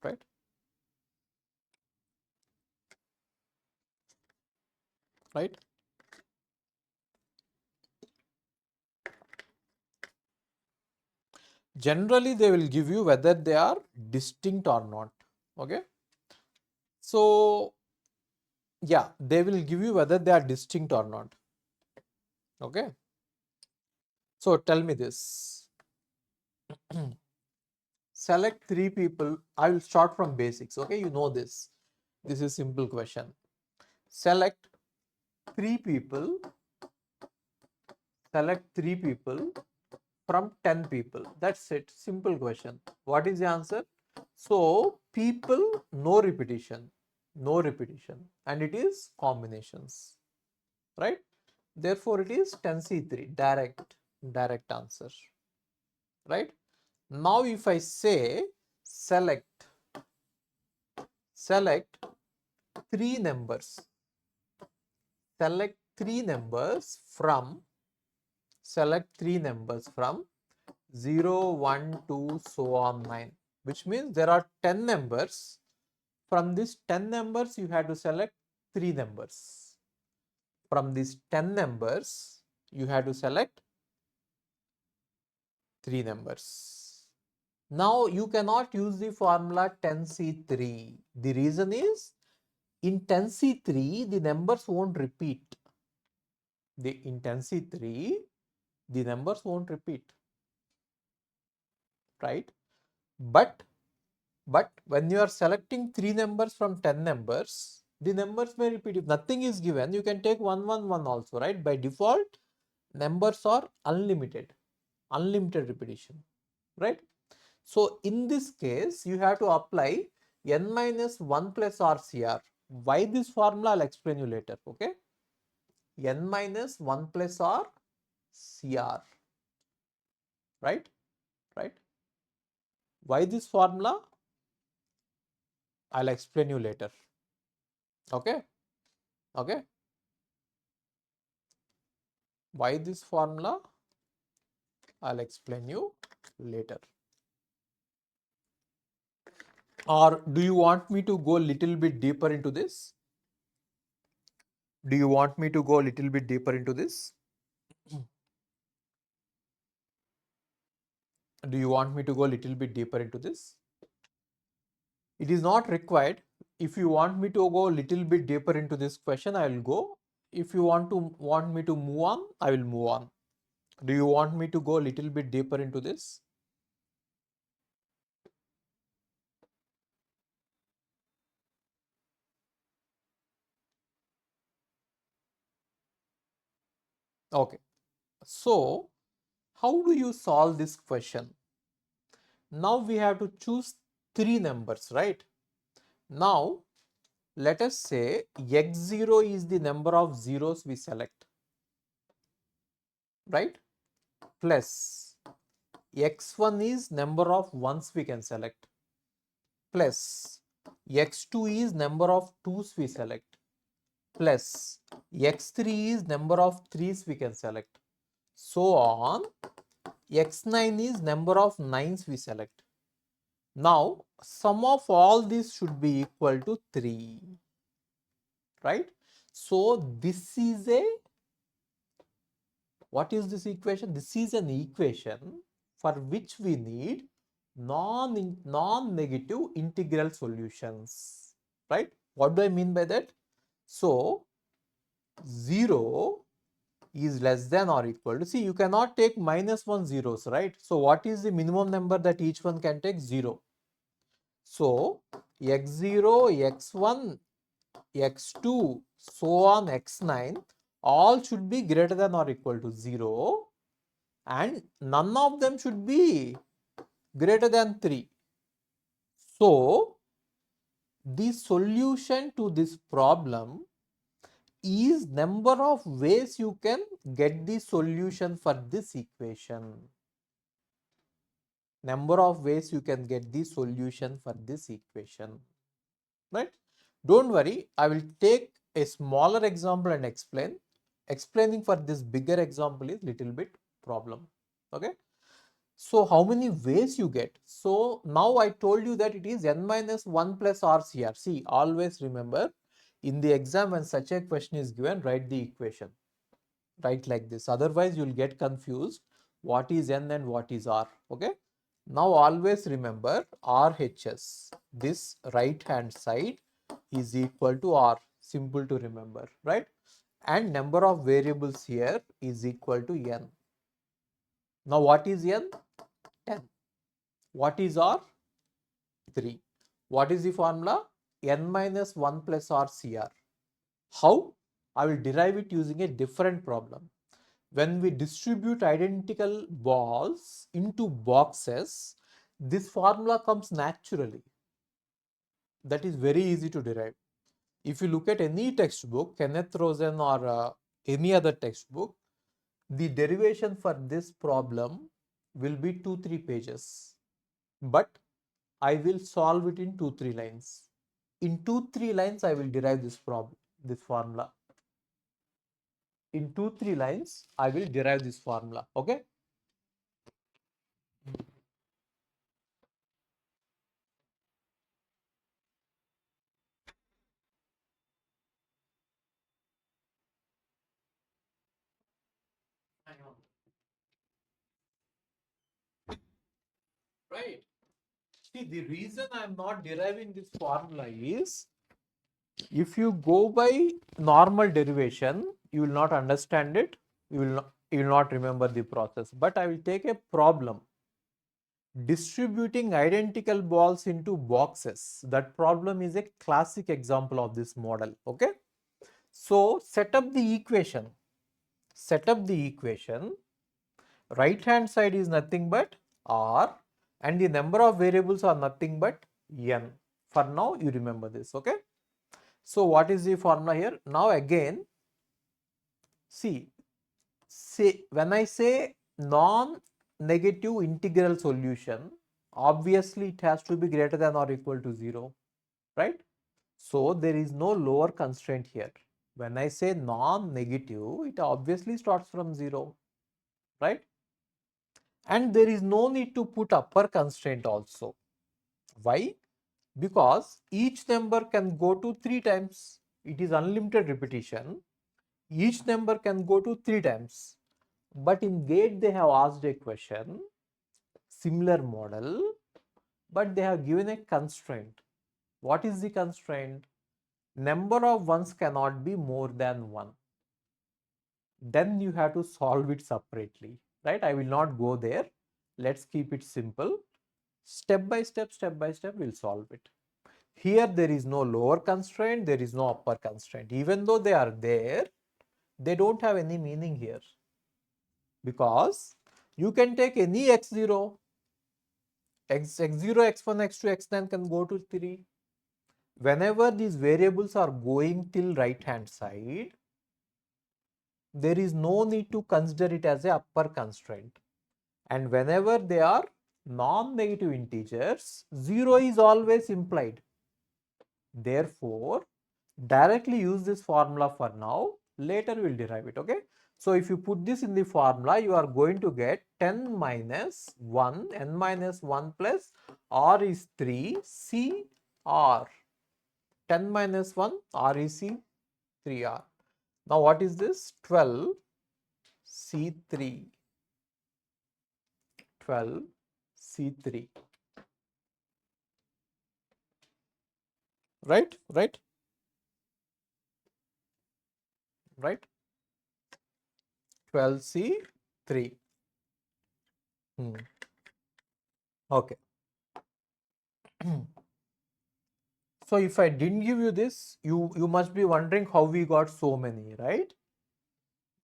Right? Right? Generally, they will give you whether they are distinct or not. Okay. So, yeah, they will give you whether they are distinct or not. Okay. So, tell me this. Select 3 people. I will start from basics. Okay. You know this. This is simple question. Select 3 people. Select 3 people from 10 people. That's it. Simple question. What is the answer? So, people, no repetition. No repetition. And it is combinations. Right? Therefore, it is 10C3. Direct answer. Right? Now, if I say select 3 numbers. Select 3 numbers from 0, 1, 2, so on 9, which means there are 10 numbers. From these 10 numbers, you have to select 3 numbers. From these 10 numbers, you have to select 3 numbers. Now, you cannot use the formula 10C3. The reason is, in 10C3, the numbers won't repeat. In 10C3, the numbers won't repeat. Right? But when you are selecting 3 numbers from 10 numbers, the numbers may repeat. If nothing is given, you can take 1, 1, 1 also, right? By default, numbers are unlimited repetition. right? So in this case, you have to apply n minus 1 plus RCR. Why this formula? I'll explain you later. Okay, n minus 1 plus R CR, right? Right. Why this formula? I'll explain you later. Okay. Okay. Why this formula? I'll explain you later. Or do you want me to go a little bit deeper into this? Do you want me to go a little bit deeper into this? Do you want me to go a little bit deeper into this? It is not required. If you want me to go a little bit deeper into this question, I will go. If you want me to move on, I will move on. Do you want me to go a little bit deeper into this? Okay. So, how do you solve this question? Now we have to choose three numbers, right? Now, let us say x0 is the number of zeros we select, right? Plus x1 is number of ones we can select, plus x2 is number of twos we select, plus x3 is number of threes we can select. So on, x9 is number of nines we select. Now, sum of all these should be equal to 3, right? So, this is a, what is this equation? This is an equation for which we need non-negative integral solutions, right? What do I mean by that? So, 0 is less than or equal to, see, you cannot take minus 1 zeros, right? So, what is the minimum number that each one can take? 0. So, x0, x1, x2, so on x9, all should be greater than or equal to 0 and none of them should be greater than 3. So, the solution to this problem is number of ways you can get the solution for this equation. Number of ways you can get the solution for this equation, right? Don't worry, I will take a smaller example and explain. Explaining for this bigger example is little bit problem, okay? So how many ways you get? So now I told you that it is n minus 1 plus RCR. See, always remember, in the exam when such a question is given, write the equation. Write like this. Otherwise, you will get confused what is n and what is r. Okay. Now always remember RHS. This right hand side is equal to r. Simple to remember, right? And number of variables here is equal to n. Now what is n? 10. What is r? 3. What is the formula? N minus 1 plus r CR. How? I will derive it using a different problem. When we distribute identical balls into boxes, this formula comes naturally. That is very easy to derive. If you look at any textbook, Kenneth Rosen or any other textbook, the derivation for this problem will be 2-3 pages. But I will solve it in 2-3 lines. In 2-3 lines, I will derive this problem, this formula. In 2-3 lines, I will derive this formula. Okay. Right. See, the reason I am not deriving this formula is, if you go by normal derivation, you will not understand it. You will not remember the process. But I will take a problem distributing identical balls into boxes. That problem is a classic example of this model. Okay. So set up the equation. Set up the equation. Right hand side is nothing but r. and the number of variables are nothing but n. For now, you remember this, okay? So what is the formula here? Now again, see, when I say non-negative integral solution, obviously it has to be greater than or equal to 0, right? So there is no lower constraint here. When I say non-negative, it obviously starts from 0, right? And there is no need to put upper constraint also. Why? Because each number can go to 3 times. It is unlimited repetition. Each number can go to 3 times. But in GATE they have asked a question, similar model, but they have given a constraint. What is the constraint? Number of ones cannot be more than 1. Then you have to solve it separately, right? I will not go there. Let's keep it simple. Step by step, we'll solve it. Here there is no lower constraint, there is no upper constraint. Even though they are there, they don't have any meaning here. Because you can take any x0, x0, x1, x2, x9 can go to 3. Whenever these variables are going till right hand side, there is no need to consider it as a upper constraint. And whenever they are non-negative integers, 0 is always implied. Therefore, directly use this formula for now, later we will derive it, okay? So if you put this in the formula, you are going to get 10 minus 1, n minus 1 plus r is 3, c r. 10 minus 1, r is c, 3r. Now what is this? 12 c3. 12 c3. Right? Right? Right? 12 c3. Okay. So if I didn't give you this, you must be wondering how we got so many, right?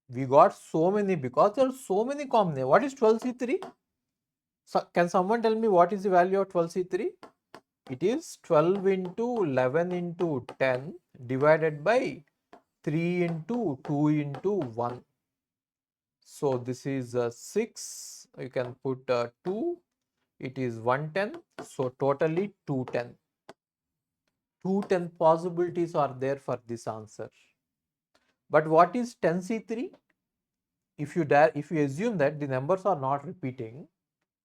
We got so many because there are so many combinations. What is 12c3? So can someone tell me what is the value of 12c3? It is 12 into 11 into 10 divided by 3 into 2 into 1. So this is 6. You can put 2. It is 110. So totally 210. 210 possibilities are there for this answer. But what is 10c3? If you assume that the numbers are not repeating,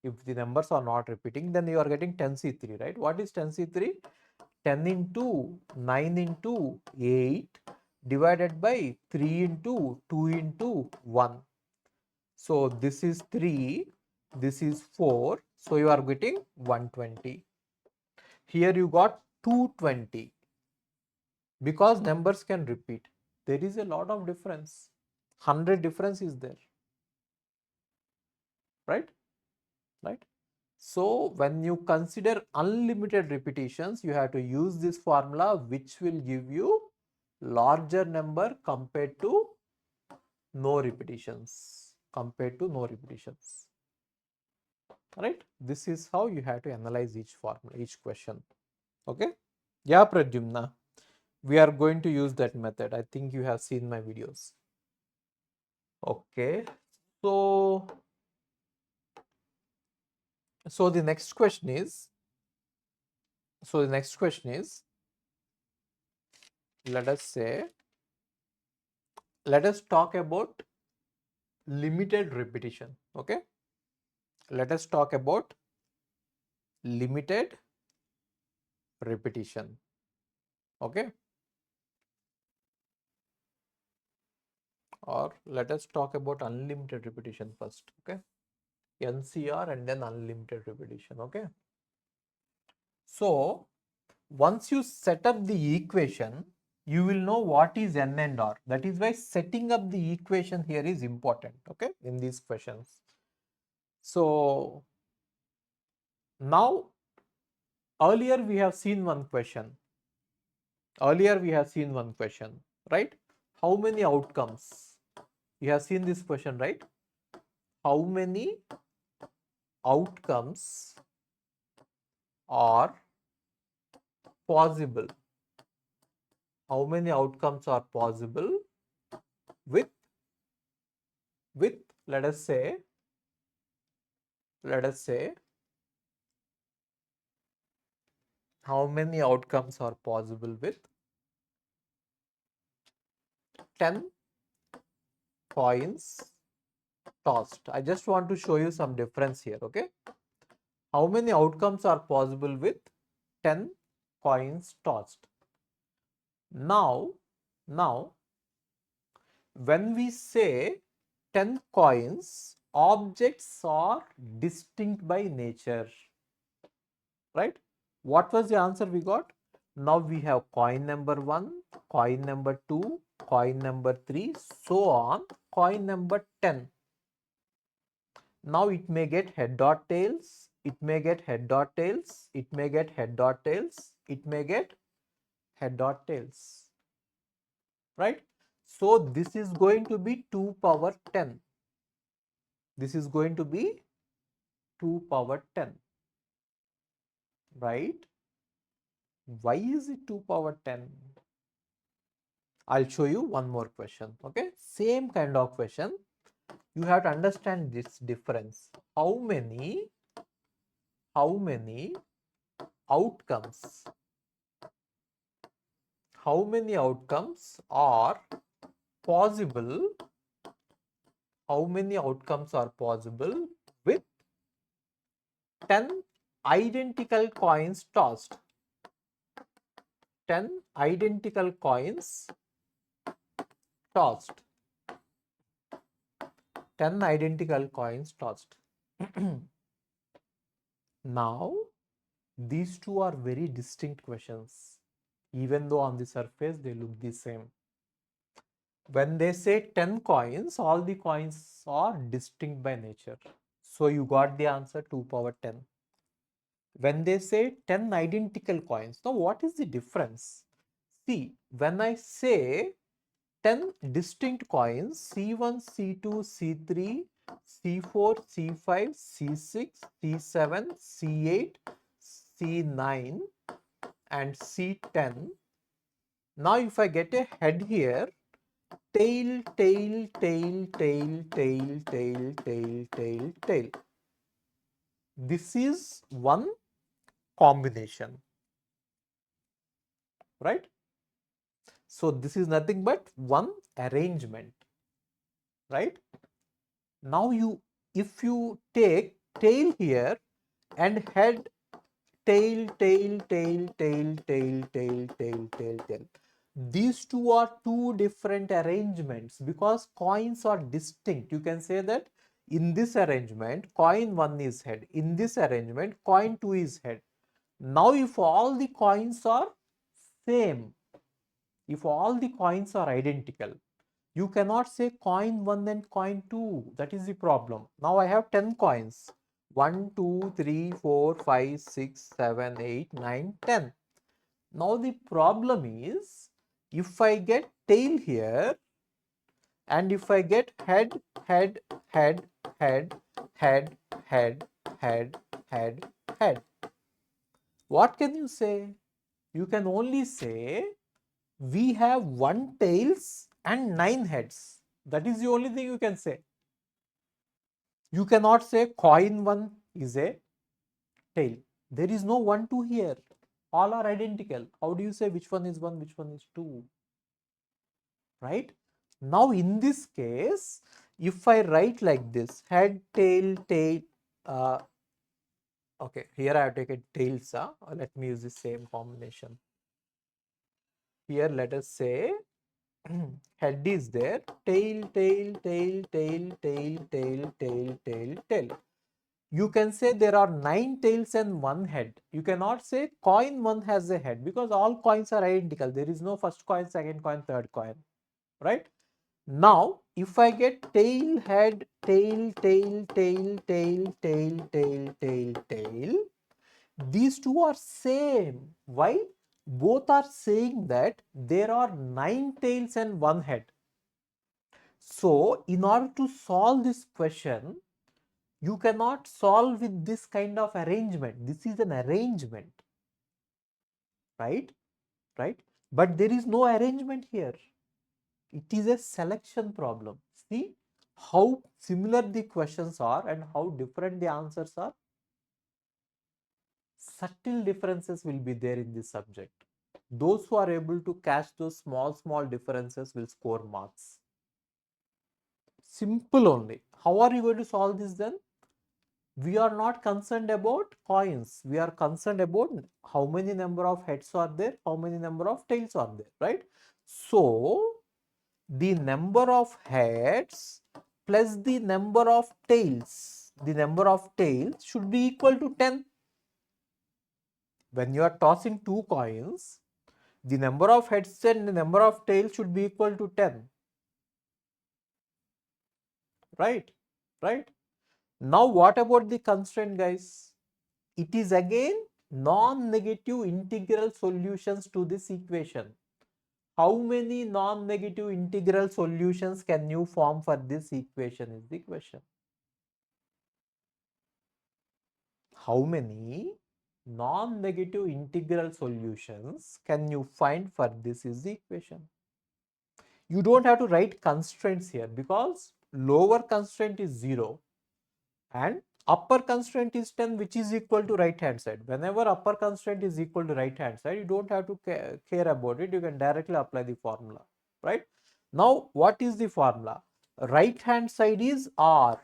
then you are getting 10c3, right? What is 10c3? 10 into 9 into 8 divided by 3 into 2 into 1. So this is 3, this is 4. So you are getting 120. Here you got 220 because numbers can repeat. There is a lot of difference. 100 difference is there, right? Right? So when you consider unlimited repetitions, you have to use this formula, which will give you larger number compared to no repetitions. Right? This is how you have to analyze each formula, each question. Okay? Yeah, Pradyumna. We are going to use that method. I think you have seen my videos. Okay. So the next question is, let us talk about limited repetition. Okay. Let us talk about limited repetition. Okay. Or let us talk about unlimited repetition first. Okay. NCR and then unlimited repetition. Okay. So once you set up the equation, you will know what is n and r. That is why setting up the equation here is important, okay, in these questions. So now, earlier we have seen one question. Right? How many outcomes? You have seen this question, right? How many outcomes are possible? How many outcomes are possible with let us say how many outcomes are possible with 10 coins tossed? I just want to show you some difference here, okay? How many outcomes are possible with 10 coins tossed? Now, when we say 10 coins, objects are distinct by nature, right? What was the answer we got? Now we have coin number 1, coin number 2, coin number 3, so on, coin number 10. Now it may get head or tails, it may get head or tails, it may get head or tails, it may get head or tails, right? So this is going to be 2 power 10. This is going to be 2 power 10, right? Why is it 2 power 10? I'll show you one more question, okay? Same kind of question. You have to understand this difference. How many outcomes? How many outcomes are possible? How many outcomes are possible with 10 identical coins tossed? 10 identical coins tossed. 10 identical coins tossed. Now, these two are very distinct questions, even though on the surface they look the same. When they say 10 coins, all the coins are distinct by nature. So you got the answer 2 power 10. When they say 10 identical coins, now what is the difference? See, when I say 10 distinct coins, C1, C2, C3, C4, C5, C6, C7, C8, C9 and C10. Now if I get a head here, tail, tail, tail, tail, tail, tail, tail, tail, tail. This is one combination, right? So this is nothing but one arrangement, right? Now if you take tail here and head, tail, tail, tail, tail, tail, tail, tail, tail, tail. These two are two different arrangements because coins are distinct. You can say that in this arrangement, coin 1 is head. In this arrangement, coin 2 is head. Now, if all the coins are same, if all the coins are identical, you cannot say coin 1 and coin 2. That is the problem. Now I have 10 coins. 1, 2, 3, 4, 5, 6, 7, 8, 9, 10. Now the problem is, if I get tail here and if I get head, head, head, head, head, head, head, head, head, what can you say? You can only say we have 1 tails and 9 heads. That is the only thing you can say. You cannot say coin 1 is a tail. There is no 1, 2 here. All are identical. How do you say which one is 1, which one is 2? Right? Now in this case, if I write like this, head, tail, tail, okay, here I have taken tails. Let me use the same combination. Here let us say head is there, tail, tail, tail, tail, tail, tail, tail, tail, tail. You can say there are 9 tails and 1 head. You cannot say coin 1 has a head because all coins are identical. There is no first coin, second coin, third coin, right? Now, if I get tail, head, tail, tail, tail, tail, tail, tail, tail, tail, these two are same. Why? Both are saying that there are 9 tails and 1 head. So, in order to solve this question, You cannot solve with this kind of arrangement. This is an arrangement, right? Right? But there is no arrangement here. It is a selection problem. See how similar the questions are and how different the answers are. Subtle differences will be there in this subject. Those who are able to catch those small differences will score marks. Simple only. How are you going to solve this then? We are not concerned about coins. We are concerned about how many number of heads are there, how many number of tails are there, right? So the number of heads plus the number of tails, should be equal to 10. When you are tossing two coins, the number of heads and the number of tails should be equal to 10. Right? Right? Now what about the constraint, guys? It is again non-negative integral solutions to this equation. How many non-negative integral solutions can you form for this equation is the question. How many non-negative integral solutions can you find for this is the equation. You don't have to write constraints here because lower constraint is 0 and upper constraint is 10, which is equal to right hand side. Whenever upper constraint is equal to right hand side, you don't have to care about it. You can directly apply the formula, right? Now what is the formula? Right hand side is R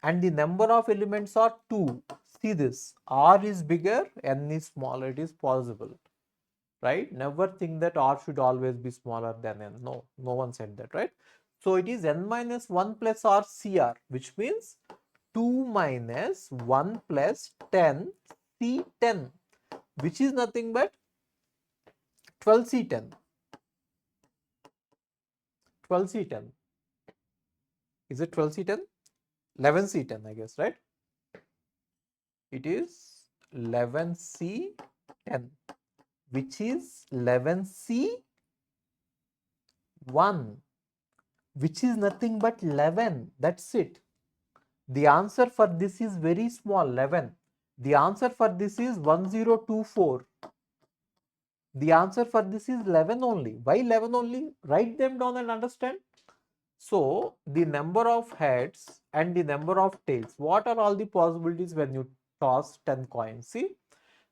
and the number of elements are 2. See this, R is bigger, N is smaller. It is possible, right? Never think that R should always be smaller than N. No, no one said that, right? So it is N minus 1 plus R CR, which means 2 minus 1 plus 10 C10, which is nothing but 12 C10. 12 C10. Is it 12 C10? 11 C10, I guess, right? It is 11 C10, which is 11 C1, which is nothing but 11. That's it. The answer for this is very small, 11. The answer for this is 1024. The answer for this is 11 only. Why 11 only? Write them down and understand. So the number of heads and the number of tails. What are all the possibilities when you toss 10 coins? See,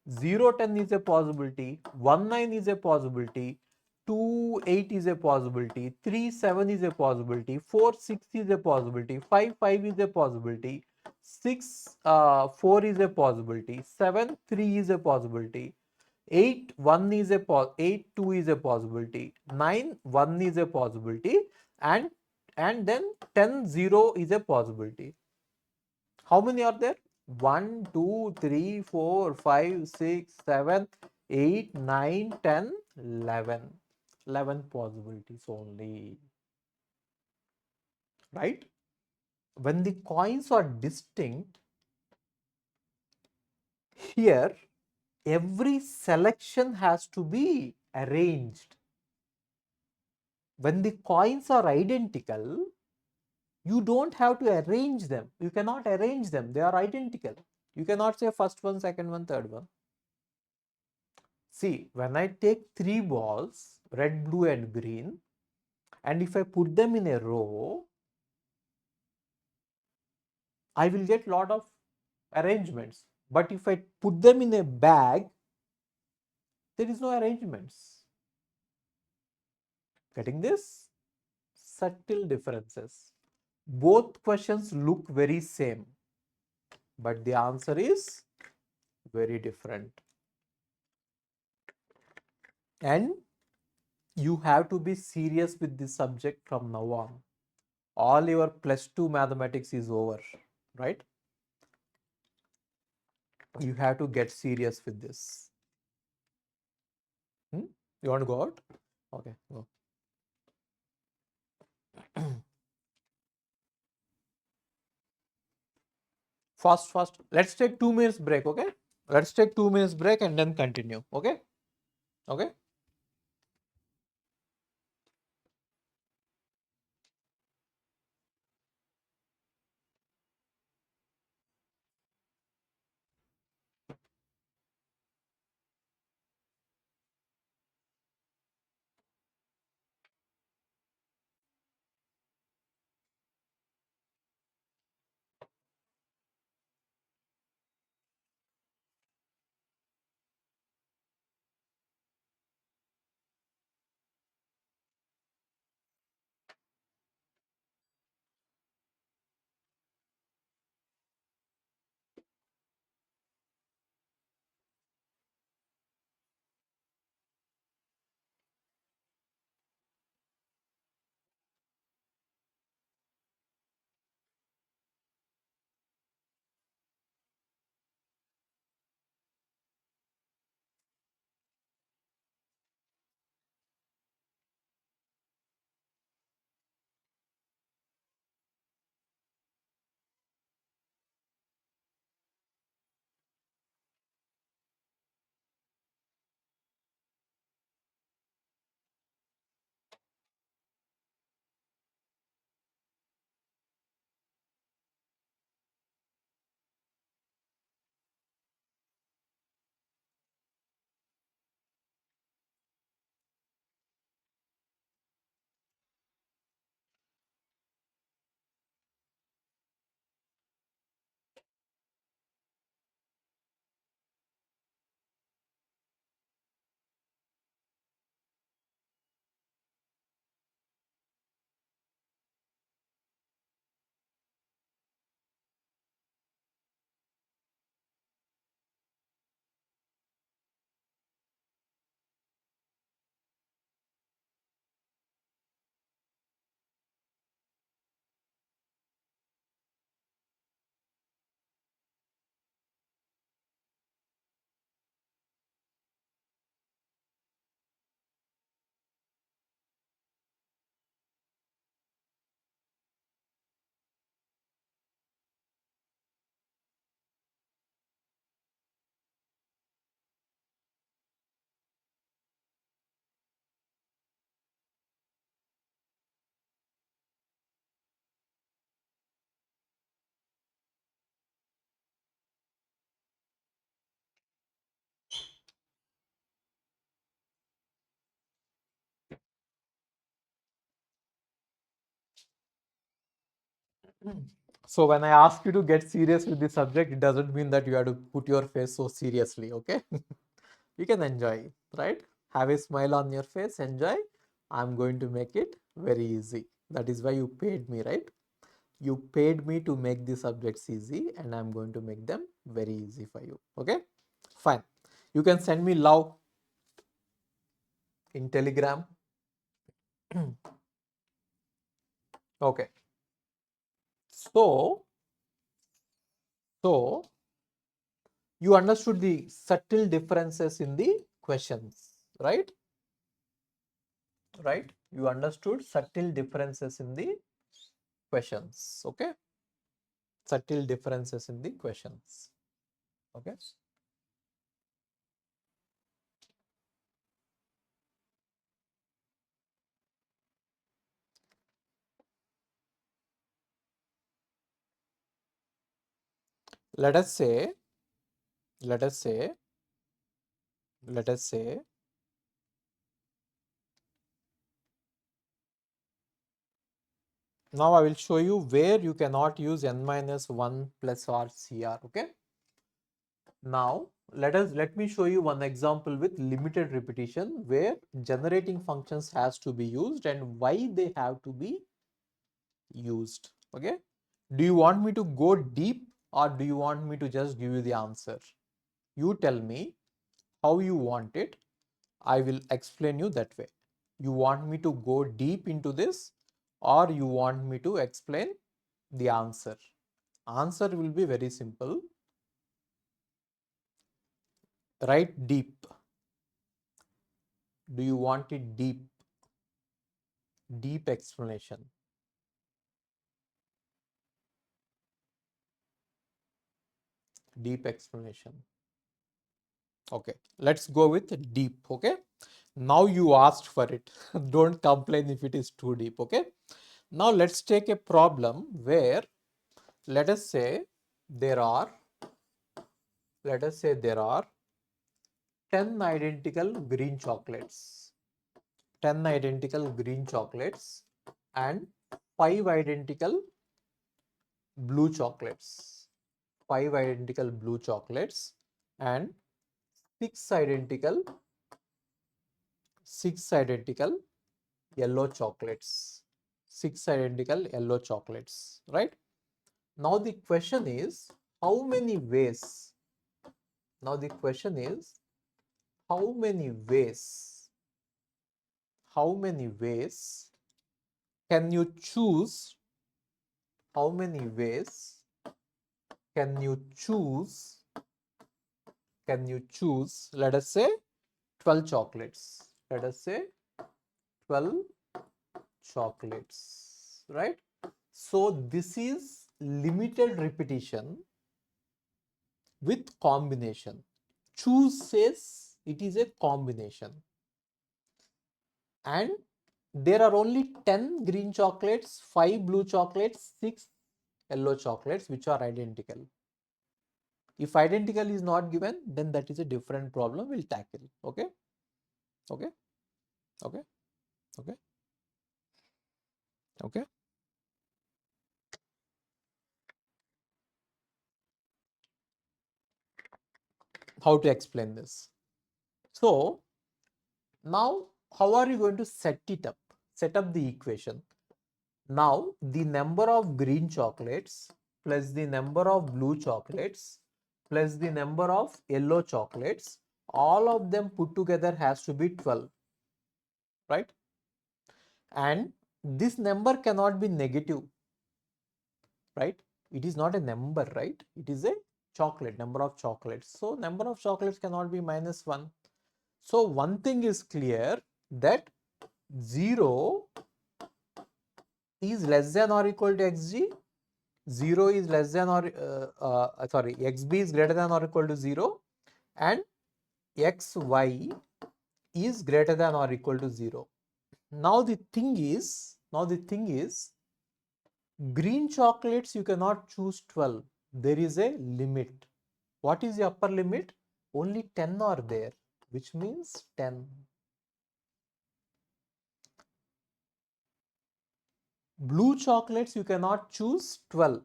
0 10 is a possibility, 1 9 is a possibility, 2 8 is a possibility, 3 7 is a possibility, 4 6 is a possibility, 5 5 is a possibility, 6 4 is a possibility, 7 3 is a possibility, 8 1 is a 8 2 is a possibility, 9 1 is a possibility, and then 10 0 is a possibility. How many are there? 1 2 3 4 5 6 7 8 9 10 11. 11 possibilities only, right? When the coins are distinct, here every selection has to be arranged. When the coins are identical, you don't have to arrange them. You cannot arrange them. They are identical. You cannot say first one, second one, third one. See, when I take 3 balls, red, blue and green, and if I put them in a row, I will get lot of arrangements. But if I put them in a bag, there is no arrangements. Getting this? Subtle differences. Both questions look very same, but the answer is very different. And you have to be serious with this subject from now on. All your +2 mathematics is over, right? You have to get serious with this. You want to go out? Okay, go. Fast. Let's take 2 minutes break, okay? Let's take 2 minutes break and then continue, okay? Okay. So when I ask you to get serious with the subject, it doesn't mean that you have to put your face so seriously, okay? You can enjoy, right? Have a smile on your face, enjoy. I'm going to make it very easy. That is why you paid me, right? You paid me to make the subjects easy, and I'm going to make them very easy for you, okay? Fine. You can send me love in Telegram. Okay. So, so you understood the subtle differences in the questions, right? Right? You understood subtle differences in the questions, okay? Subtle differences in the questions, okay? Let us say, let us say, let us say, now I will show you where you cannot use n minus 1 plus or CR, okay? Now, let me show you one example with limited repetition where generating functions has to be used and why they have to be used, okay? Do you want me to go deep or do you want me to just give you the answer? You tell me how you want it. I will explain you that way. You want me to go deep into this or you want me to explain the answer? Answer will be very simple. Write deep. Do you want it deep? Deep explanation. Deep explanation. Okay, let's go with deep. Okay, now you asked for it. Don't complain if it is too deep. Okay, now let's take a problem where let us say there are let us say there are 10 identical green chocolates, 10 identical green chocolates and 5 identical blue chocolates, 5 identical blue chocolates and 6 identical 6 identical yellow chocolates, 6 identical yellow chocolates, right? Now the question is how many ways, now the question is how many ways, how many ways can you choose, how many ways can you choose, can you choose, let us say 12 chocolates, let us say 12 chocolates, right? So this is limited repetition with combination. Choose says it is a combination. And there are only 10 green chocolates, 5 blue chocolates, 6 yellow chocolates which are identical. If identical is not given, then that is a different problem we'll tackle. Okay? Okay? Okay? Okay? Okay? How to explain this? So, now how are you going to set it up? Set up the equation. Now, the number of green chocolates plus the number of blue chocolates plus the number of yellow chocolates, all of them put together has to be 12, right? And this number cannot be negative, right? It is not a number, right? It is a chocolate, number of chocolates. So, number of chocolates cannot be minus 1. So, one thing is clear that 0 is less than or equal to xg, 0 is less than or sorry, xb is greater than or equal to 0 and xy is greater than or equal to 0. Now the thing is green chocolates you cannot choose 12. There is a limit. What is the upper limit? Only 10 are there, which means 10. Blue chocolates you cannot choose 12.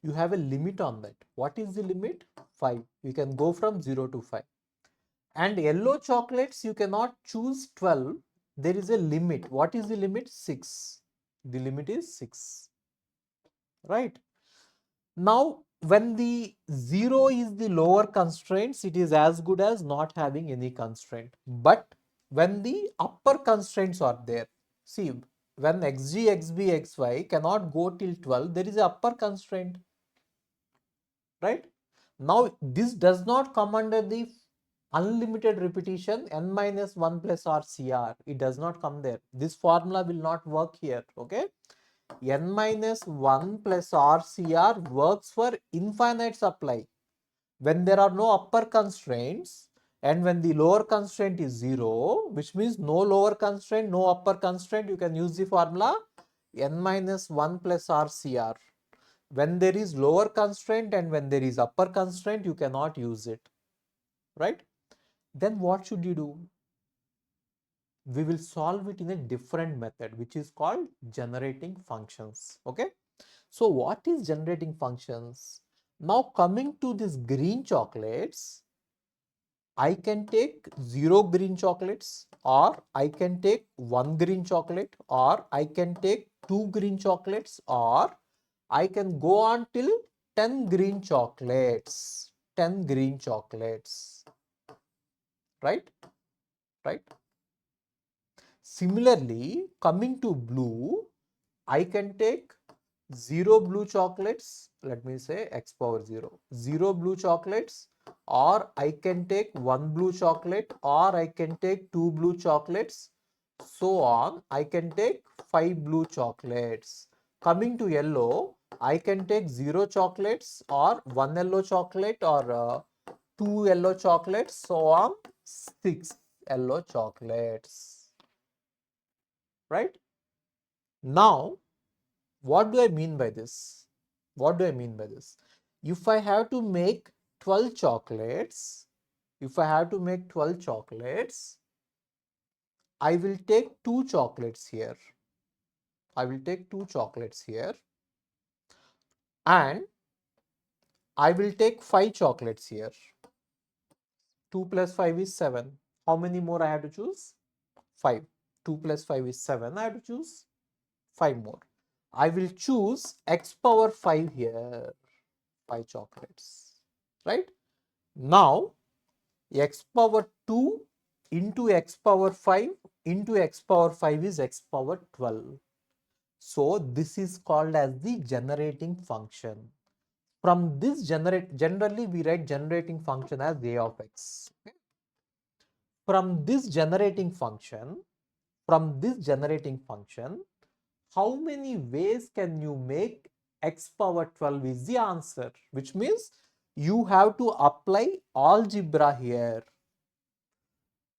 You have a limit on that. What is the limit? 5. You can go from 0 to 5. And yellow chocolates you cannot choose 12. There is a limit. What is the limit? 6. The limit is 6. Right? Now, when the 0 is the lower constraints, it is as good as not having any constraint. But when the upper constraints are there, see, when xg, xb, xy cannot go till 12, there is a upper constraint. Right? Now, this does not come under the unlimited repetition n minus 1 plus RCR. It does not come there. This formula will not work here. Okay? N minus 1 plus RCR works for infinite supply. When there are no upper constraints and when the lower constraint is 0, which means no lower constraint, no upper constraint, you can use the formula N minus 1 plus RCR. When there is lower constraint and when there is upper constraint, you cannot use it. Right? Then what should you do? We will solve it in a different method, which is called generating functions. Okay? So what is generating functions? Now coming to these green chocolates, I can take 0 green chocolates, or I can take 1 green chocolate, or I can take 2 green chocolates, or I can go on till 10 green chocolates. 10 green chocolates. Right? Right? Similarly, coming to blue, I can take 0 blue chocolates, let me say x power 0, 0 blue chocolates, or I can take 1 blue chocolate, or I can take 2 blue chocolates, so on. I can take 5 blue chocolates. Coming to yellow, I can take 0 chocolates, or 1 yellow chocolate, or 2 yellow chocolates, so on, 6 yellow chocolates. Right? Now, what do I mean by this? What do I mean by this? If I have to make 12 chocolates, if I have to make 12 chocolates, I will take 2 chocolates here. I will take 2 chocolates here, and I will take 5 chocolates here. 2 plus 5 is 7. How many more I have to choose? 5. 2 plus 5 is 7. I have to choose 5 more. I will choose x power 5 here. 5 chocolates. Right? Now, x power 2 into x power 5 into x power 5 is x power 12. So, this is called as the generating function. From this generally we write generating function as a of x. Okay? From this generating function, how many ways can you make x power 12 is the answer, which means you have to apply algebra here.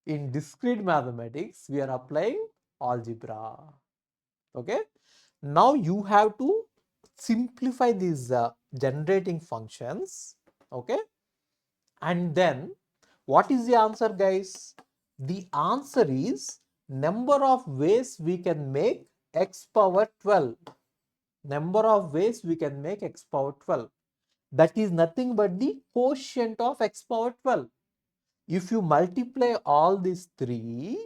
In discrete mathematics, we are applying algebra. Okay. Now you have to simplify these generating functions. Okay. And then what is the answer, guys? The answer is number of ways we can make x power 12. Number of ways we can make x power 12. That is nothing but the quotient of x power 12. If you multiply all these three,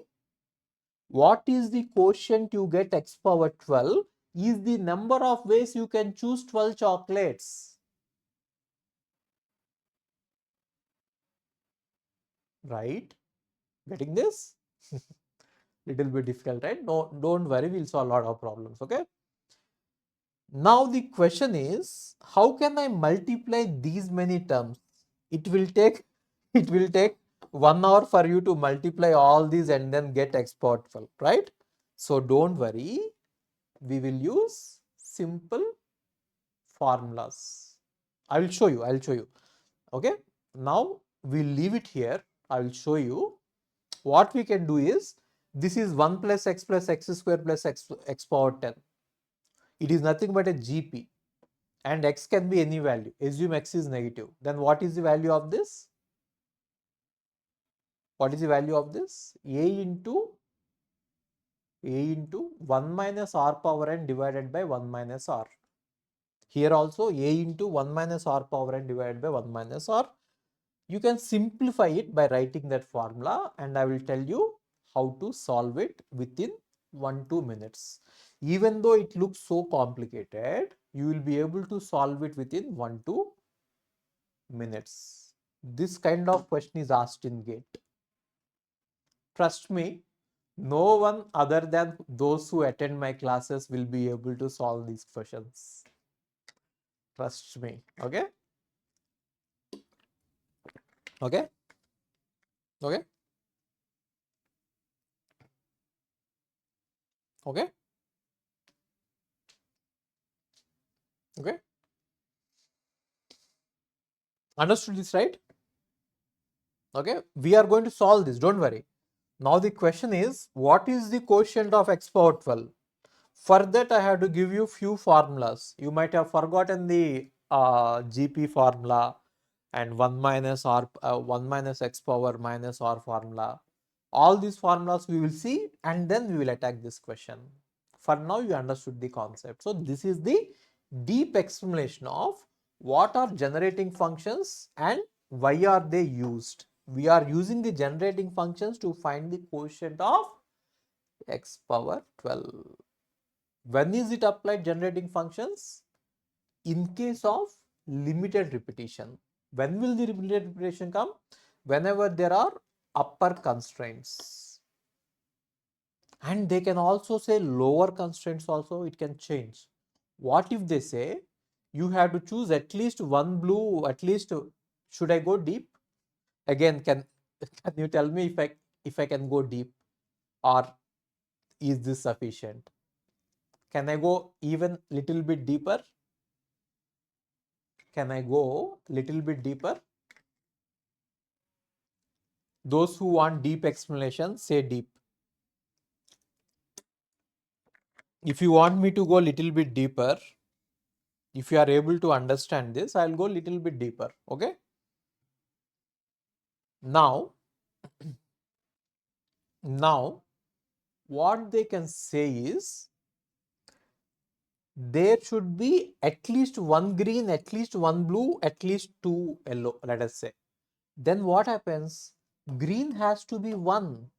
what is the quotient you get x power 12 is the number of ways you can choose 12 chocolates. Right? Getting this? Little bit difficult, right? No, don't worry, we'll solve a lot of problems. Okay. Now the question is, how can I multiply these many terms? It will take 1 hour for you to multiply all these and then get x power 12, right? So don't worry, we will use simple formulas. I will show you. Okay. Now we'll leave it here. I will show you. What we can do is, this is 1 plus x square plus x power 10. It is nothing but a GP, and x can be any value. Assume x is negative. Then what is the value of this? What is the value of this? A into a into 1 minus r power n divided by 1 minus r. Here also a into 1 minus r power n divided by 1 minus r. You can simplify it by writing that formula, and I will tell you how to solve it within 1-2 minutes. Even though it looks so complicated, you will be able to solve it within 1-2 minutes. This kind of question is asked in GATE. Trust me, no one other than those who attend my classes will be able to solve these questions. Trust me. Okay? Okay? Okay? Okay? Okay? Understood this, right? Okay? We are going to solve this. Don't worry. Now the question is, what is the quotient of x power 12? For that, I have to give you few formulas. You might have forgotten the GP formula and 1 minus r 1 minus x power minus r formula. All these formulas we will see, and then we will attack this question. For now, you understood the concept. So this is the deep explanation of what are generating functions and why are they used. We are using the generating functions to find the quotient of x power 12. When is it applied, generating functions? In case of limited repetition. When will the limited repetition come? Whenever there are upper constraints. And they can also say lower constraints also, it can change. What if they say you have to choose at least one blue, at least, should I go deep? Again, can you tell me if I can go deep, or is this sufficient? Can I go even little bit deeper? Can I go little bit deeper? Those who want deep explanation, say deep. If you want me to go little bit deeper, if you are able to understand this, I'll go little bit deeper. Okay. Now, what they can say is there should be at least one green, at least one blue, at least two yellow, let us say. Then what happens? Green has to be 1,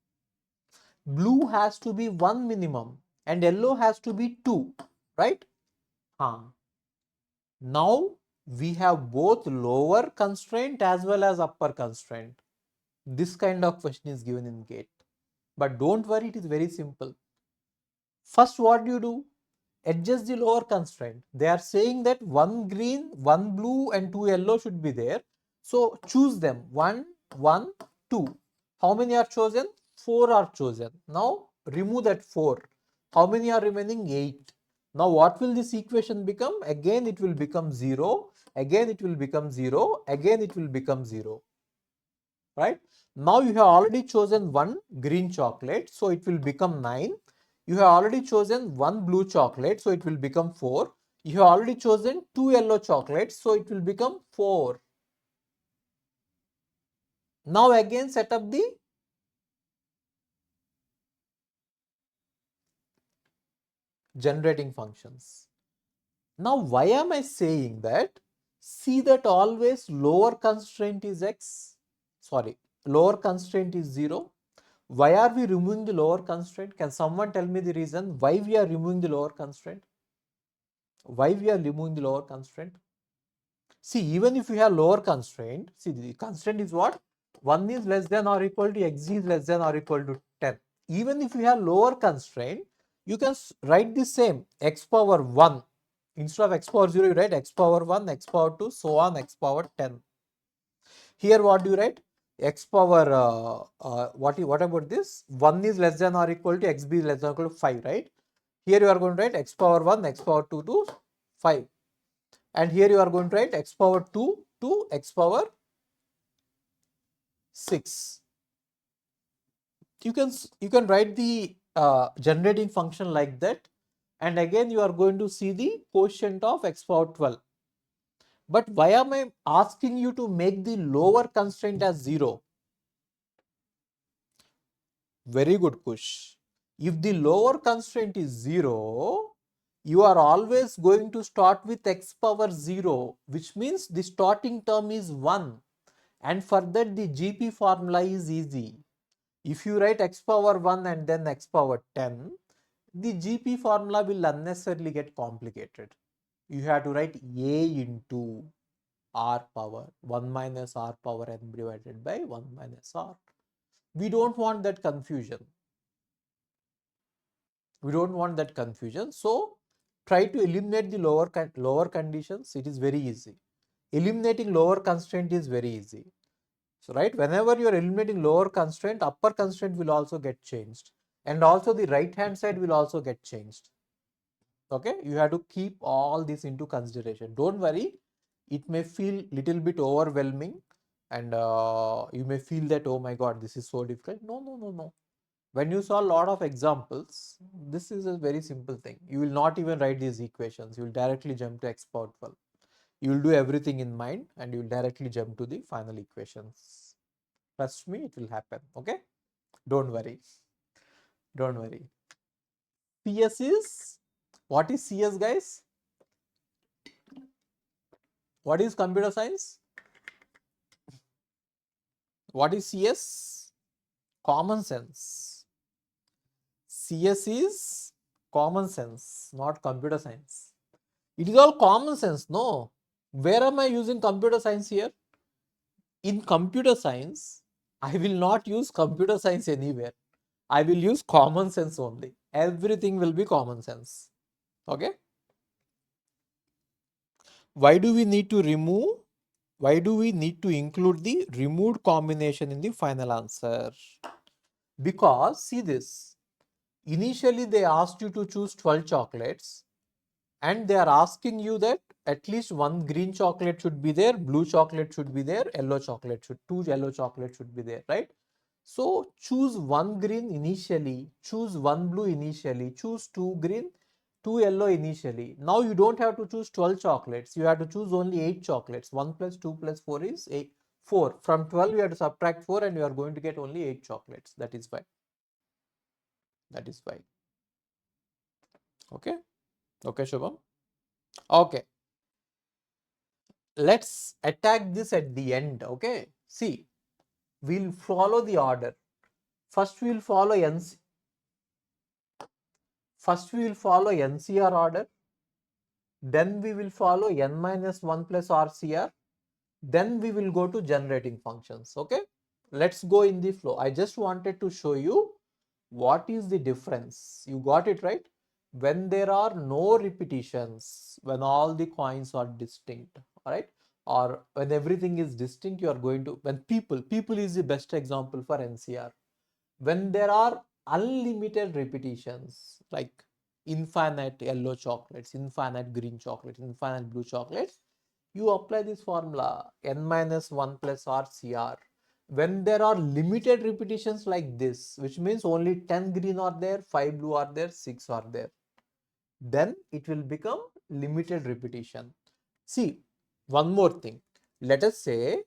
blue has to be 1 minimum, and yellow has to be 2, right? Now we have both lower constraint as well as upper constraint. This kind of question is given in GATE. But don't worry, it is very simple. First, what do? Adjust the lower constraint. They are saying that 1 green, 1 blue and 2 yellow should be there. So choose them. 1, 1, 2. How many are chosen? 4 are chosen. Now remove that 4. How many are remaining? 8. Now what will this equation become? Again it will become 0. Again it will become 0. Again it will become 0. Right? Now you have already chosen 1 green chocolate. So it will become 9. You have already chosen 1 blue chocolate. So it will become 4. You have already chosen 2 yellow chocolates. So it will become 4. Now again set up the generating functions. Now why am I saying that? See that always lower constraint is x. Sorry, lower constraint is 0. Why are we removing the lower constraint? Can someone tell me the reason why we are removing the lower constraint? Why we are removing the lower constraint? See, even if you have lower constraint, see the constraint is what? 1 is less than or equal to x is less than or equal to 10. Even if you have lower constraint, you can write the same x power 1. Instead of x power 0, you write x power 1, x power 2, so on, x power 10. Here what do you write? X power, what about this? 1 is less than or equal to xb is less than or equal to 5, right? Here you are going to write x power 1, x power 2 to 5. And here you are going to write x power 2 to x power 6. You can write the generating function like that, and again you are going to see the quotient of x power 12. But why am I asking you to make the lower constraint as 0? Very good, Kush. If the lower constraint is 0, you are always going to start with x power 0, which means the starting term is 1. And for that the GP formula is easy. If you write x power 1 and then x power 10, the GP formula will unnecessarily get complicated. You have to write a into r power 1 minus r power n divided by 1 minus r. We don't want that confusion. We don't want that confusion. So try to eliminate the lower conditions. It is very easy. Eliminating lower constraint is very easy. So right, whenever you are eliminating lower constraint, upper constraint will also get changed, and also the right hand side will also get changed. Okay, you have to keep all this into consideration. Don't worry, it may feel little bit overwhelming, and you may feel that, oh my god, this is so difficult. No, no, no, no. When you saw a lot of examples, this is a very simple thing. You will not even write these equations. You will directly jump to x power 12. You will do everything in mind and you will directly jump to the final equations. Trust me, it will happen. Okay? Don't worry. Don't worry. CS is, what is CS, guys? What is computer science? What is CS? Common sense. CS is common sense, not computer science. It is all common sense, no? Where am I using computer science here? In computer science, I will not use computer science anywhere. I will use common sense only. Everything will be common sense. Okay? Why do we need to remove? Why do we need to include the removed combination in the final answer? Because, see this. Initially, they asked you to choose 12 chocolates, and they are asking you that at least one green chocolate should be there, blue chocolate should be there, yellow chocolate should, two yellow chocolate should be there, right? So choose one green initially, choose one blue initially, choose two green, two yellow initially. Now you don't have to choose 12 chocolates. You have to choose only 8 chocolates. 1 plus 2 plus 4 is 8. 4. From 12 you have to subtract 4 and you are going to get only 8 chocolates. That is why. That is why. Okay. Okay, Shubham. Okay. Let's attack this at the end. Okay. See, we'll follow the order. First we will follow NCR order. Then we will follow n minus 1 plus RCR. Then we will go to generating functions. Okay. Let's go in the flow. I just wanted to show you what is the difference. You got it, right? When there are no repetitions, when all the coins are distinct, all right? Or when everything is distinct, you are going to, when people is the best example for NCR. When there are unlimited repetitions, like infinite yellow chocolates, infinite green chocolate, infinite blue chocolates, you apply this formula n minus 1 plus RCR. When there are limited repetitions like this, which means only 10 green are there, 5 blue are there, 6 are there, then it will become limited repetition. See, one more thing. Let us say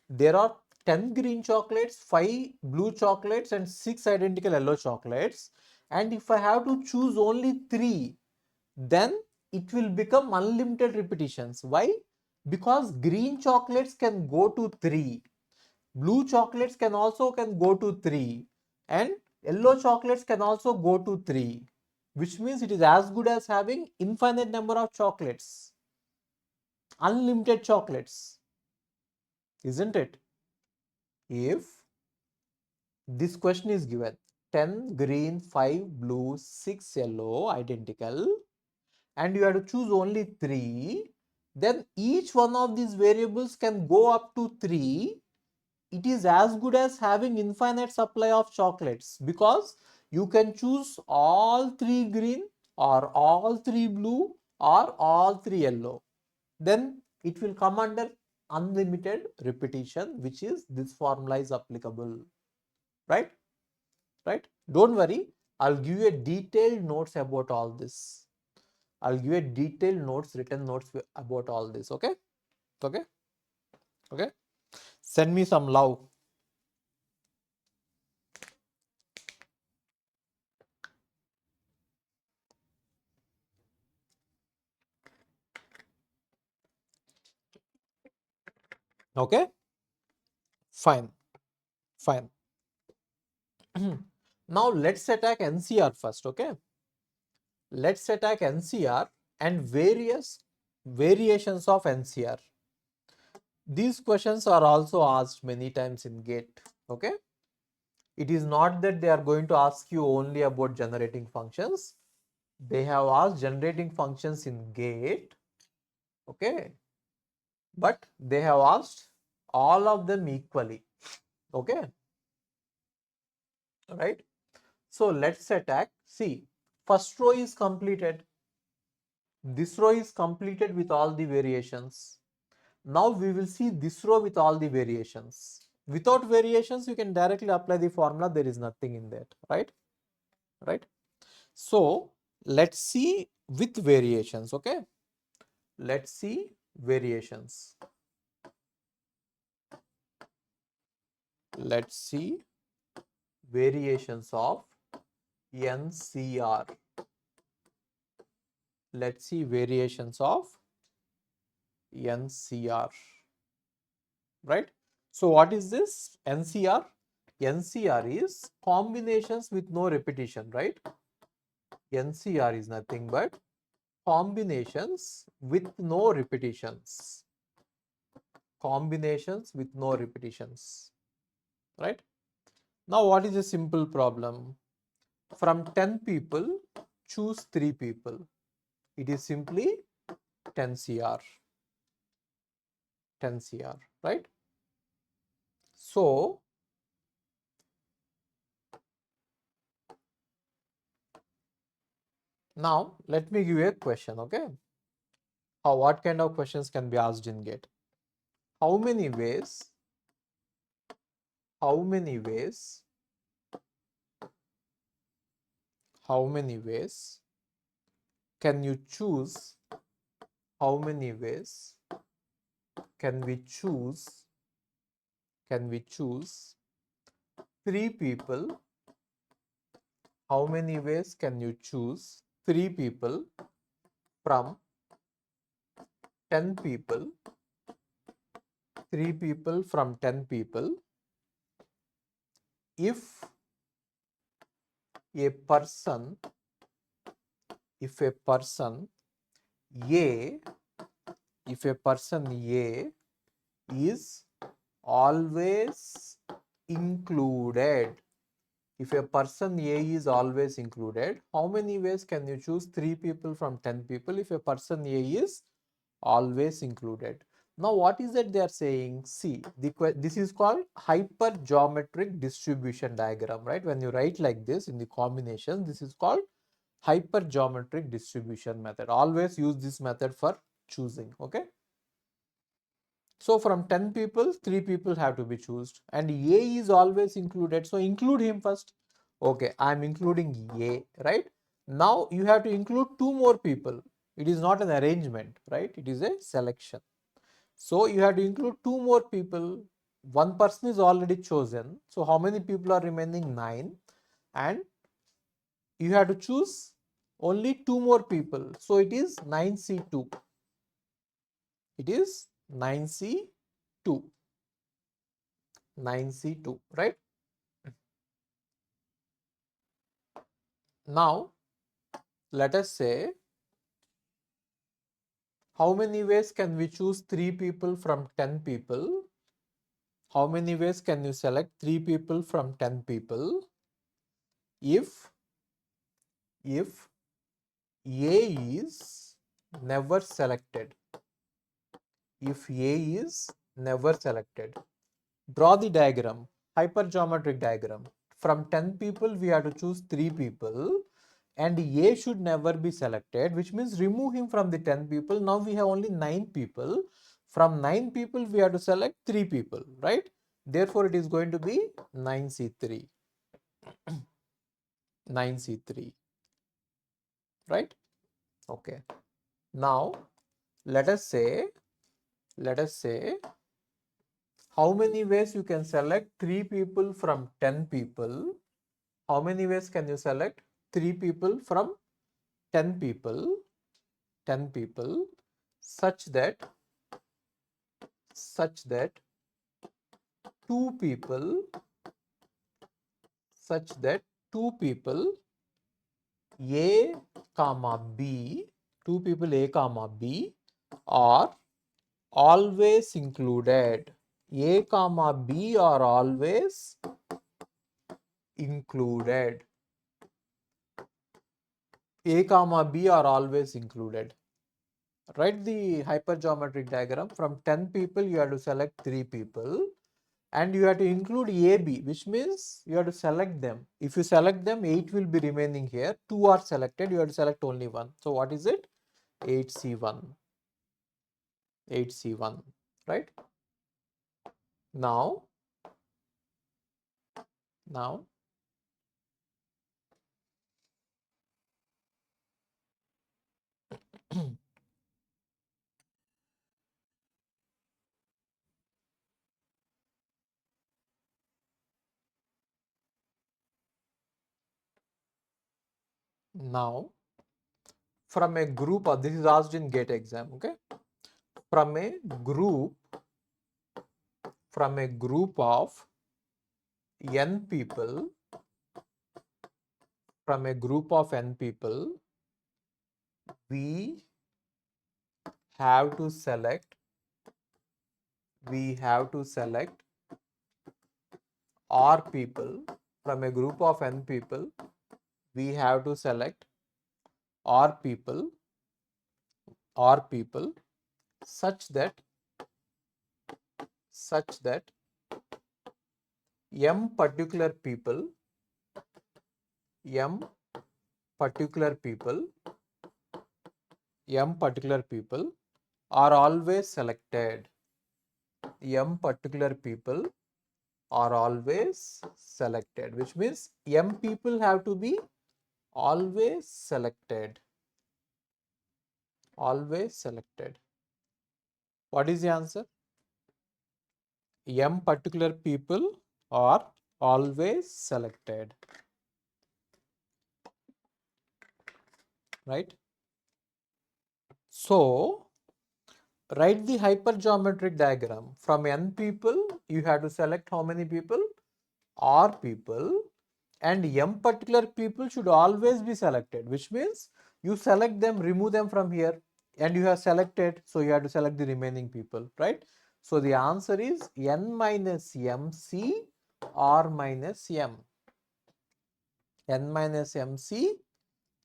there are 10 green chocolates, 5 blue chocolates and 6 identical yellow chocolates, and if I have to choose only 3, then it will become unlimited repetitions. Why? Because green chocolates can go to 3, blue chocolates can go to 3, and yellow chocolates can also go to 3, which means it is as good as having infinite number of chocolates, unlimited chocolates, isn't it? If this question is given 10 green, 5 blue, 6 yellow identical, and you have to choose only 3, then each one of these variables can go up to 3. It is as good as having infinite supply of chocolates, because you can choose all 3 green or all 3 blue or all 3 yellow. Then it will come under unlimited repetition, which is this formula is applicable, right? Right? Don't worry, I'll give you a detailed notes about all this. I'll give you detailed notes, written notes about all this. Okay? Okay? Okay? Send me some love. Okay, fine, fine. Now let's attack NCR first. Okay, let's attack NCR and various variations of NCR. These questions are also asked many times in GATE. Okay, it is not that they are going to ask you only about generating functions. They have asked generating functions in GATE. Okay, but they have asked all of them equally. Okay, right? So let's attack. See, first row is completed. This row is completed with all the variations. Now we will see this row with all the variations. Without variations, you can directly apply the formula. There is nothing in that, right? Right. So let's see with variations. Okay. Let's see variations. Let's see variations of NCR. Let's see variations of NCR. Right. So what is this NCR? NCR is combinations with no repetition, right? NCR is nothing but combinations with no repetitions. Combinations with no repetitions, right? Now what is a simple problem? From 10 people, choose 3 people. It is simply 10 CR. 10 CR, right? So now let me give you a question, okay? What kind of questions can be asked in GATE? How many ways, how many ways, how many ways can you choose, how many ways can we choose, can we choose 3 people, how many ways can you choose 3 people from 10 people, 3 people from 10 people if a person, if a person A, if a person A is always included. If a person A is always included, how many ways can you choose 3 people from 10 people if a person A is always included? Now what is that they are saying? See, this is called hypergeometric distribution diagram, right? When you write like this in the combination, this is called hypergeometric distribution method. Always use this method for choosing, okay? So from 10 people, 3 people have to be chosen and A is always included. So include him first. Okay, I am including A, right? Now you have to include 2 more people. It is not an arrangement, right? It is a selection. So you have to include 2 more people. One person is already chosen. So how many people are remaining? 9. And you have to choose only 2 more people. So it is 9C2. It is 9C2. 9C2, right? Now, let us say, how many ways can we choose 3 people from 10 people? How many ways can you select 3 people from 10 people if A is never selected? If A is never selected. Draw the diagram, hypergeometric diagram. From 10 people, we have to choose 3 people and A should never be selected, which means remove him from the 10 people. Now we have only 9 people. From 9 people, we have to select 3 people, right? Therefore, it is going to be 9C3. 9C3, right? Okay. Now, let us say, how many ways you can select 3 people from 10 people? How many ways can you select 3 people from 10 people? 10 people such that such that two people A comma B, two people A comma B are always included. A comma B are always included. A comma B are always included. Write the hypergeometric diagram. From 10 people, you have to select 3 people. And you have to include AB, which means you have to select them. If you select them, 8 will be remaining here. 2 are selected, you have to select only 1. So what is it? 8C1. 8C1, right? Now, now now from a group of, this is asked in GATE exam, okay? From a group of n people, we have to select R people. From a group of n people, we have to select R people such that m particular people are always selected. M particular people are always selected, which means m people have to be always selected. Always selected. What is the answer? M particular people are always selected. Right? So, write the hypergeometric diagram. From n people, you have to select how many people? R people, and m particular people should always be selected, which means you select them, remove them from here, and you have selected, so you have to select the remaining people, right? So the answer is n minus mc r minus m. N minus mc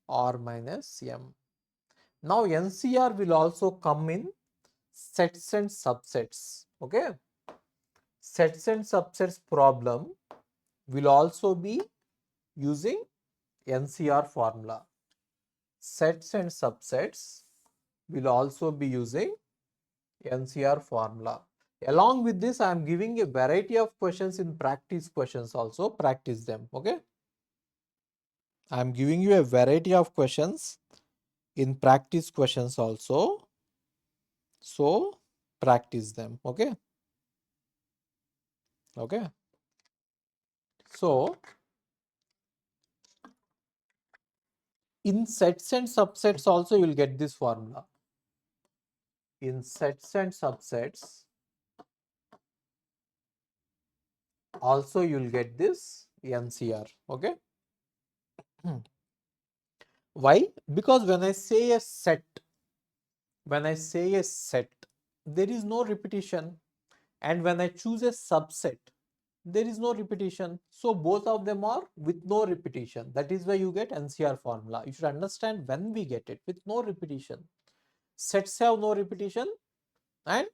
r minus m. Now NCR will also come in sets and subsets. Okay, sets and subsets problem will also be using NCR formula. Sets and subsets will also be using NCR formula. Along with this, I am giving a variety of questions in practice questions also. Practice them. Okay. I am giving you a variety of questions in practice questions also. So practice them. Okay. Okay. So in sets and subsets also you will get this formula. In sets and subsets also you will get this NCR. Okay. Why? Because when I say a set, there is no repetition, and when I choose a subset, there is no repetition. So both of them are with no repetition. That is why you get NCR formula. You should understand when we get it with no repetition. Sets have no repetition and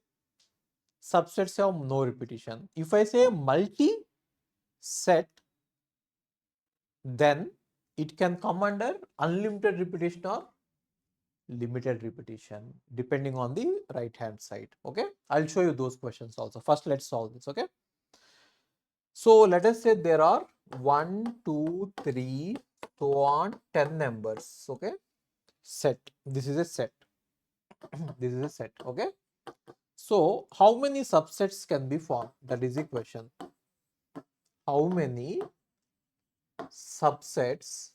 subsets have no repetition. If I say multi-set, then it can come under unlimited repetition or limited repetition depending on the right hand side. Okay, I'll show you those questions also. First, let's solve this. Okay, so let us say there are 1, 2, 3, so on 10 numbers. Okay, set. This is a set. This is a set. Okay, so how many subsets can be formed? That is the question. How many subsets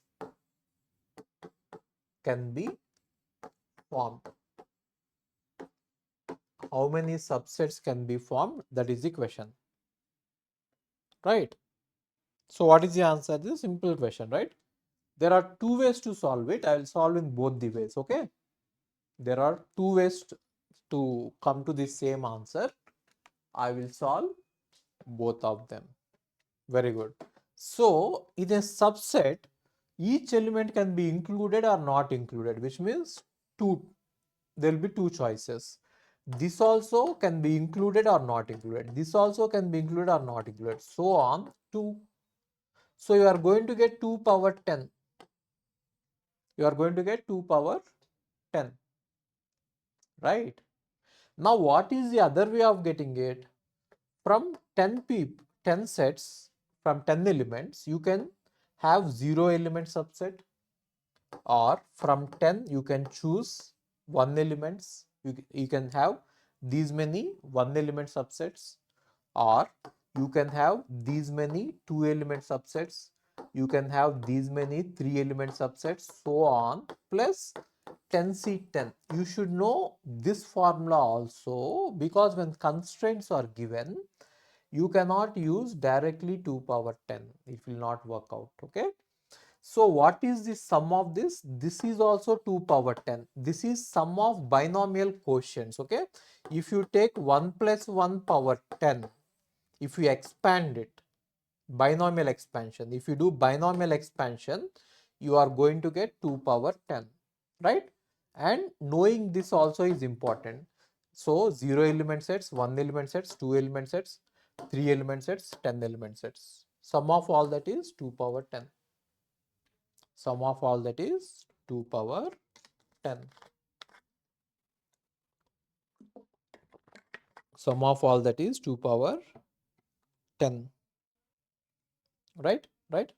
can be formed? how many subsets can be formed? That is the question, right? So what is the answer? This is a simple question, right? There are two ways to solve it. I will solve in both the ways, okay? There are two ways to come to the same answer. I will solve both of them. Very good. So in a subset, each element can be included or not included, which means there will be two choices. This also can be included or not included. This also can be included or not included. So on 2. So you are going to get 2 power 10. You are going to get 2 power 10. Right? Now what is the other way of getting it? From 10 sets, from 10 elements, you can have 0 element subset, or from 10 you can choose 1 elements. You can have these many 1 element subsets, or you can have these many 2 element subsets, you can have these many 3 element subsets, so on, plus 10C10. You should know this formula also, because when constraints are given, you cannot use directly 2 power 10. It will not work out, okay? So what is the sum of this? This is also 2 power 10. This is sum of binomial quotients, okay? If you take 1 plus 1 power 10, if you expand it, binomial expansion, if you do binomial expansion, you are going to get 2 power 10, right? And knowing this also is important. So 0 element sets, 1 element sets, 2 element sets, 3 element sets, 10 element sets. Sum of all that is 2 power 10. Sum of all that is 2 power 10. Sum of all that is 2 power 10. Right? Right?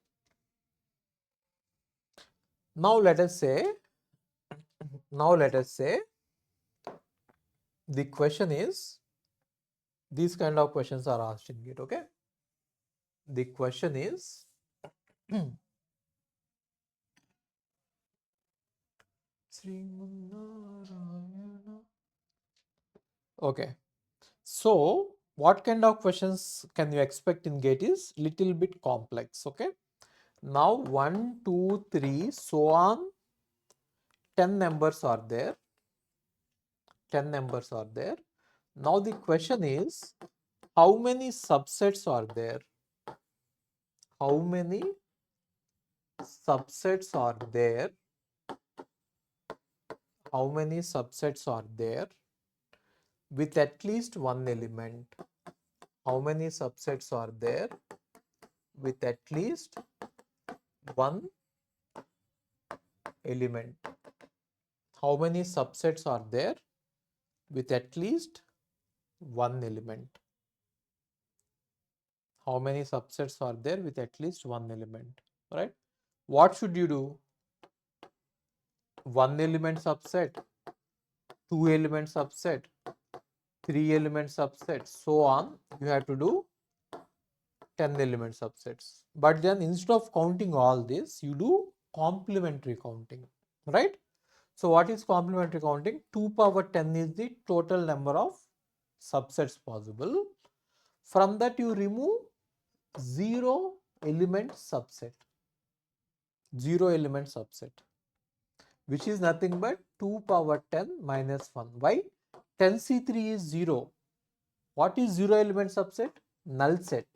Now let us say, the question is, these kind of questions are asked in it, okay? The question is, okay, so what kind of questions can you expect in GATE is little bit complex, okay? Now 1, 2, 3, so on, 10 numbers are there. 10 numbers are there. Now the question is, how many subsets are there? How many subsets are there? How many subsets are there with at least one element? How many subsets are there with at least one element? How many subsets are there with at least one element? How many subsets are there with at least one element? Right? What should you do? One element subset, two element subset, three element subset, so on. You have to do 10 element subsets. But then instead of counting all this, you do complementary counting, right? So what is complementary counting? 2 power 10 is the total number of subsets possible. From that you remove 0 element subset. 0 element subset, which is nothing but 2 power 10 minus 1. Why? 10C3 is 0. What is 0 element subset? Null set.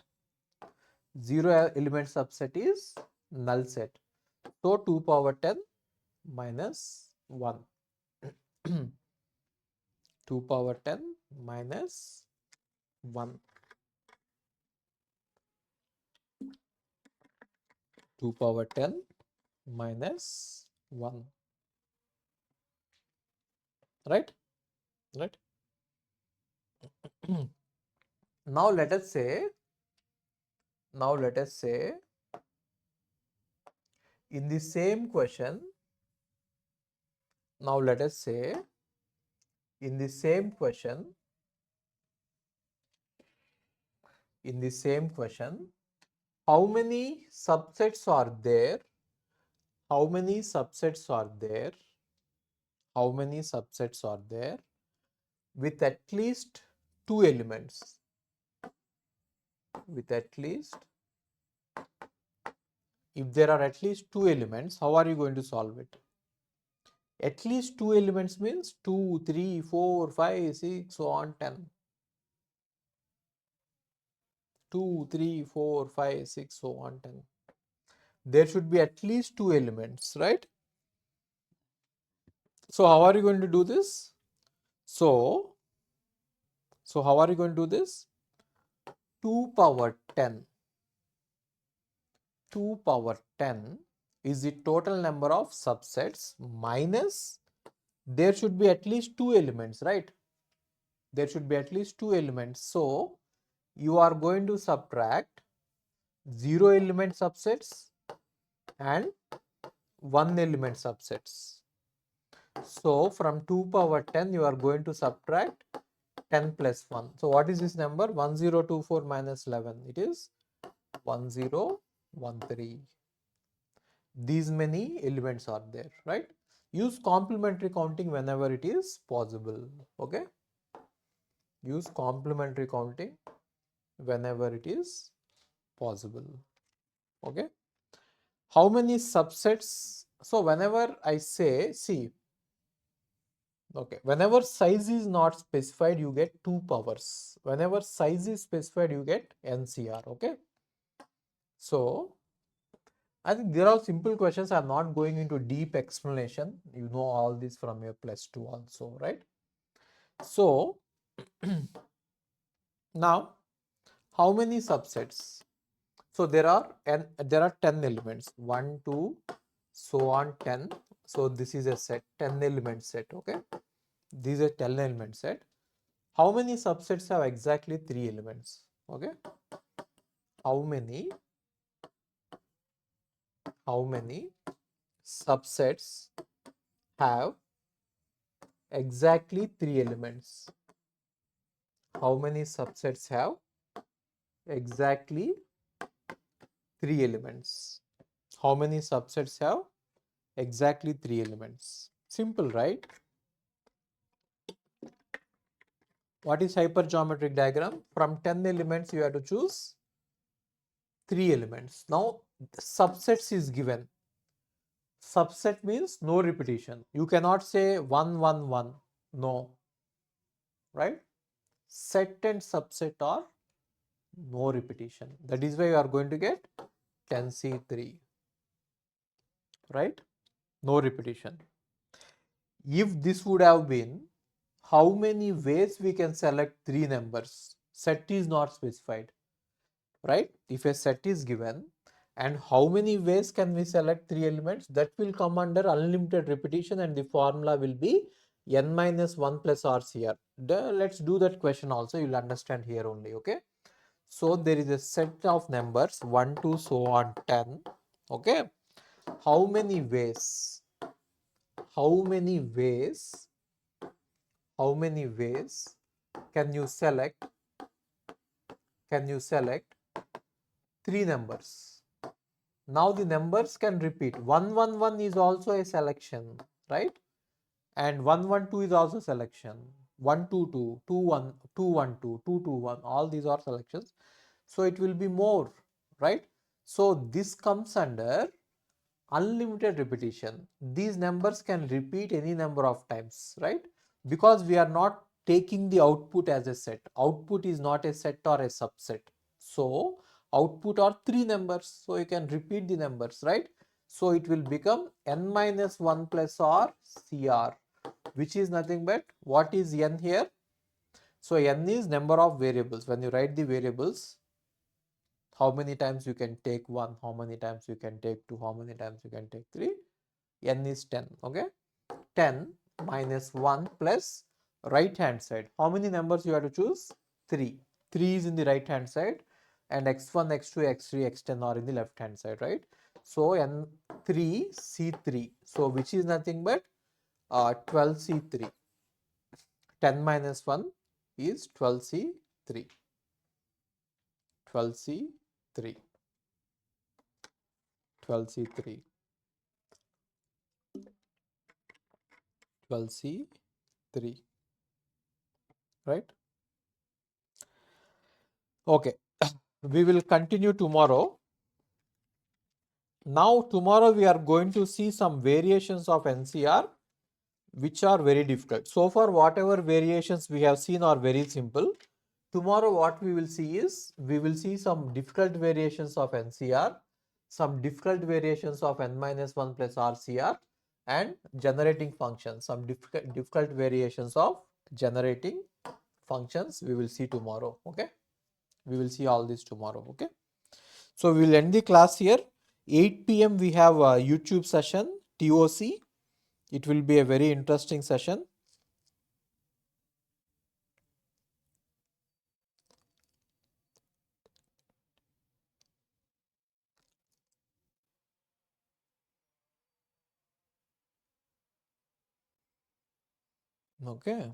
0 element subset is null set. So 2 power 10 minus 1. 2 power 10 minus 1. 2 power 10 minus 1. Right? Right? Now let us say, in the same question, now let us say, in the same question, how many subsets are there? How many subsets are there? How many subsets are there with at least two elements. With at least, if there are at least two elements, how are you going to solve it? At least two elements means 2, 3, 4, 5, 6, so on 10. 2, 3, 4, 5, 6, so on 10. There should be at least two elements, right? So how are you going to do this? So how are you going to do this? 2 power 10. 2 power 10 is the total number of subsets minus, there should be at least two elements, right? There should be at least two elements. So you are going to subtract 0 element subsets and 1 element subsets. So from 2 power 10 you are going to subtract 10 plus 1. So what is this number? 1024 minus 11. It is 1013. These many elements are there, right? Use complementary counting whenever it is possible. Okay? Use complementary counting whenever it is possible. Okay? How many subsets? So whenever I say, see, okay, whenever size is not specified, you get 2 powers. Whenever size is specified, you get NCR. Okay. So I think there are simple questions. I'm not going into deep explanation. You know all this from your +2 also, right? So now, how many subsets? So there are 10 elements. 1, 2, so on 10. So this is a set, 10 element set. Okay. This is a 10 element set. How many subsets have exactly 3 elements? Okay. How many subsets have exactly 3 elements? How many subsets have exactly 3 elements? How many subsets have exactly 3 elements? Simple, right? What is hypergeometric diagram? From 10 elements you have to choose 3 elements. Now subsets is given. Subset means no repetition. You cannot say 1, 1, 1. No. Right? Set and subset are no repetition. That is why you are going to get 10C3. Right? No repetition. If this would have been, how many ways we can select 3 numbers? Set is not specified. Right? If a set is given, and how many ways can we select 3 elements, that will come under unlimited repetition, and the formula will be n minus 1 plus RCR. Let's do that question also, you will understand here only. Okay. So there is a set of numbers 1 to so on 10. Okay. How many ways? How many ways? How many ways can you select? Can you select 3 numbers? Now the numbers can repeat. 111 is also a selection, right? And 112 is also selection. 122, 21, 212, 221, all these are selections. So it will be more, right? So this comes under unlimited repetition. These numbers can repeat any number of times, right? Because we are not taking the output as a set. Output is not a set or a subset. So output are 3 numbers. So you can repeat the numbers, right? So it will become n minus 1 plus r CR, which is nothing but, what is n here? So n is number of variables. When you write the variables, how many times you can take 1, how many times you can take 2, how many times you can take 3, n is 10. Okay. 10 minus 1 plus right hand side. How many numbers you have to choose? 3. 3 is in the right hand side, and x1, x2, x3, x10 are in the left hand side, right? So n3 c3. So which is nothing but 12c3. 10 minus 1 is 12c3. 12c3. 12c3. 12c3. right? Okay, we will continue tomorrow. Now, tomorrow we are going to see some variations of NCR which are very difficult. So far, whatever variations we have seen are very simple. Tomorrow, what we will see is, we will see some difficult variations of NCR, some difficult variations of n minus 1 plus RCR, and generating functions, some difficult variations of generating functions we will see tomorrow. Okay, we will see all this tomorrow. Okay, so we will end the class here. 8 p.m. we have a YouTube session, TOC. It will be a very interesting session. Okay.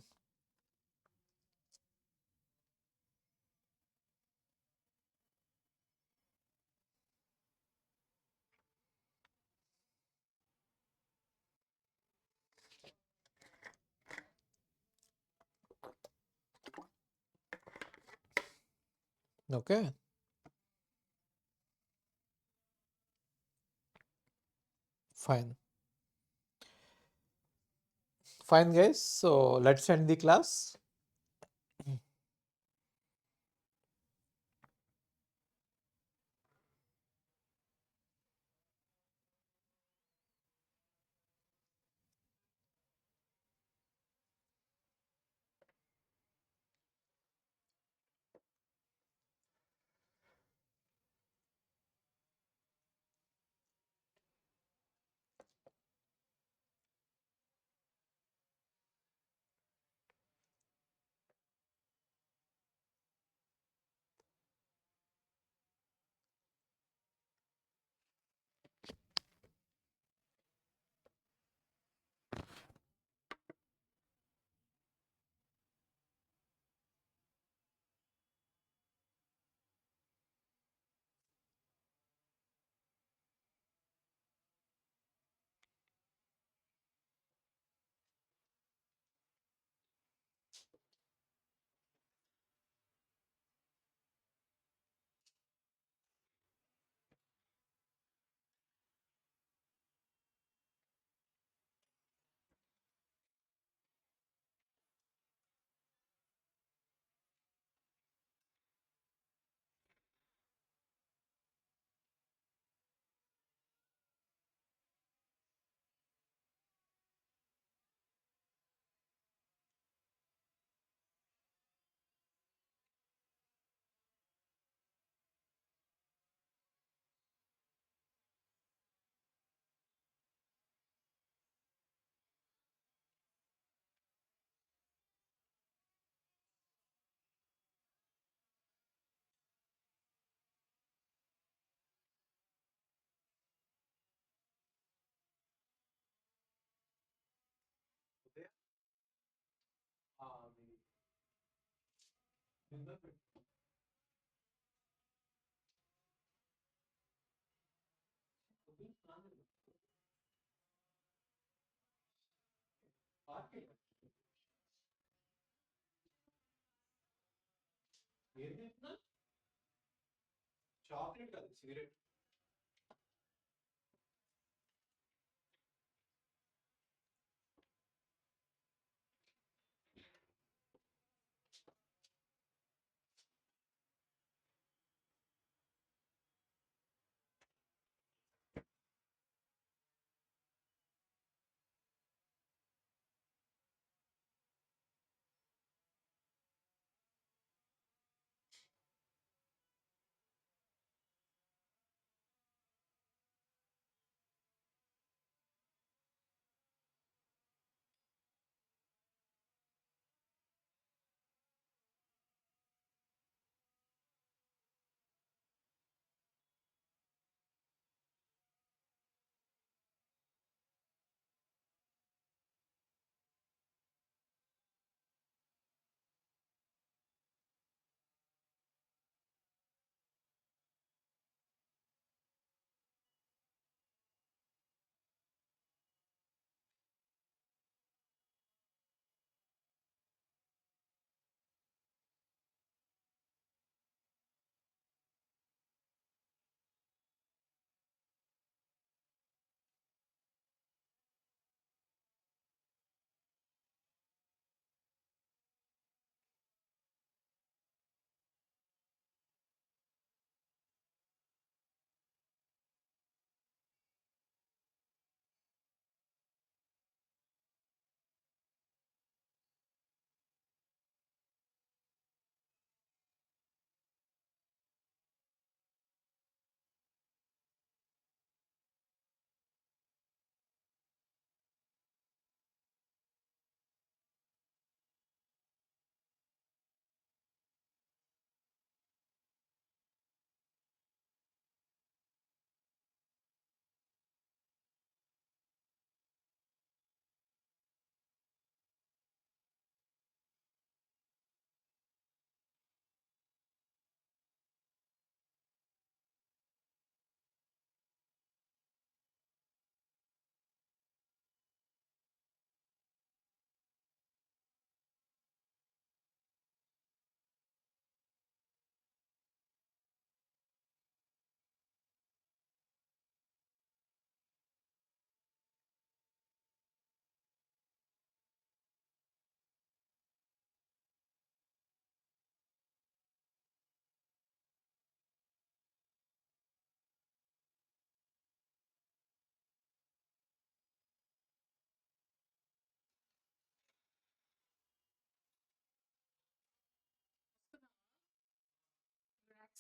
Okay. Fine. Fine, guys. So let's end the class.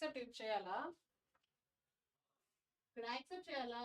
Accept చేయాలా? ఇక్కడ accept చేయాలా?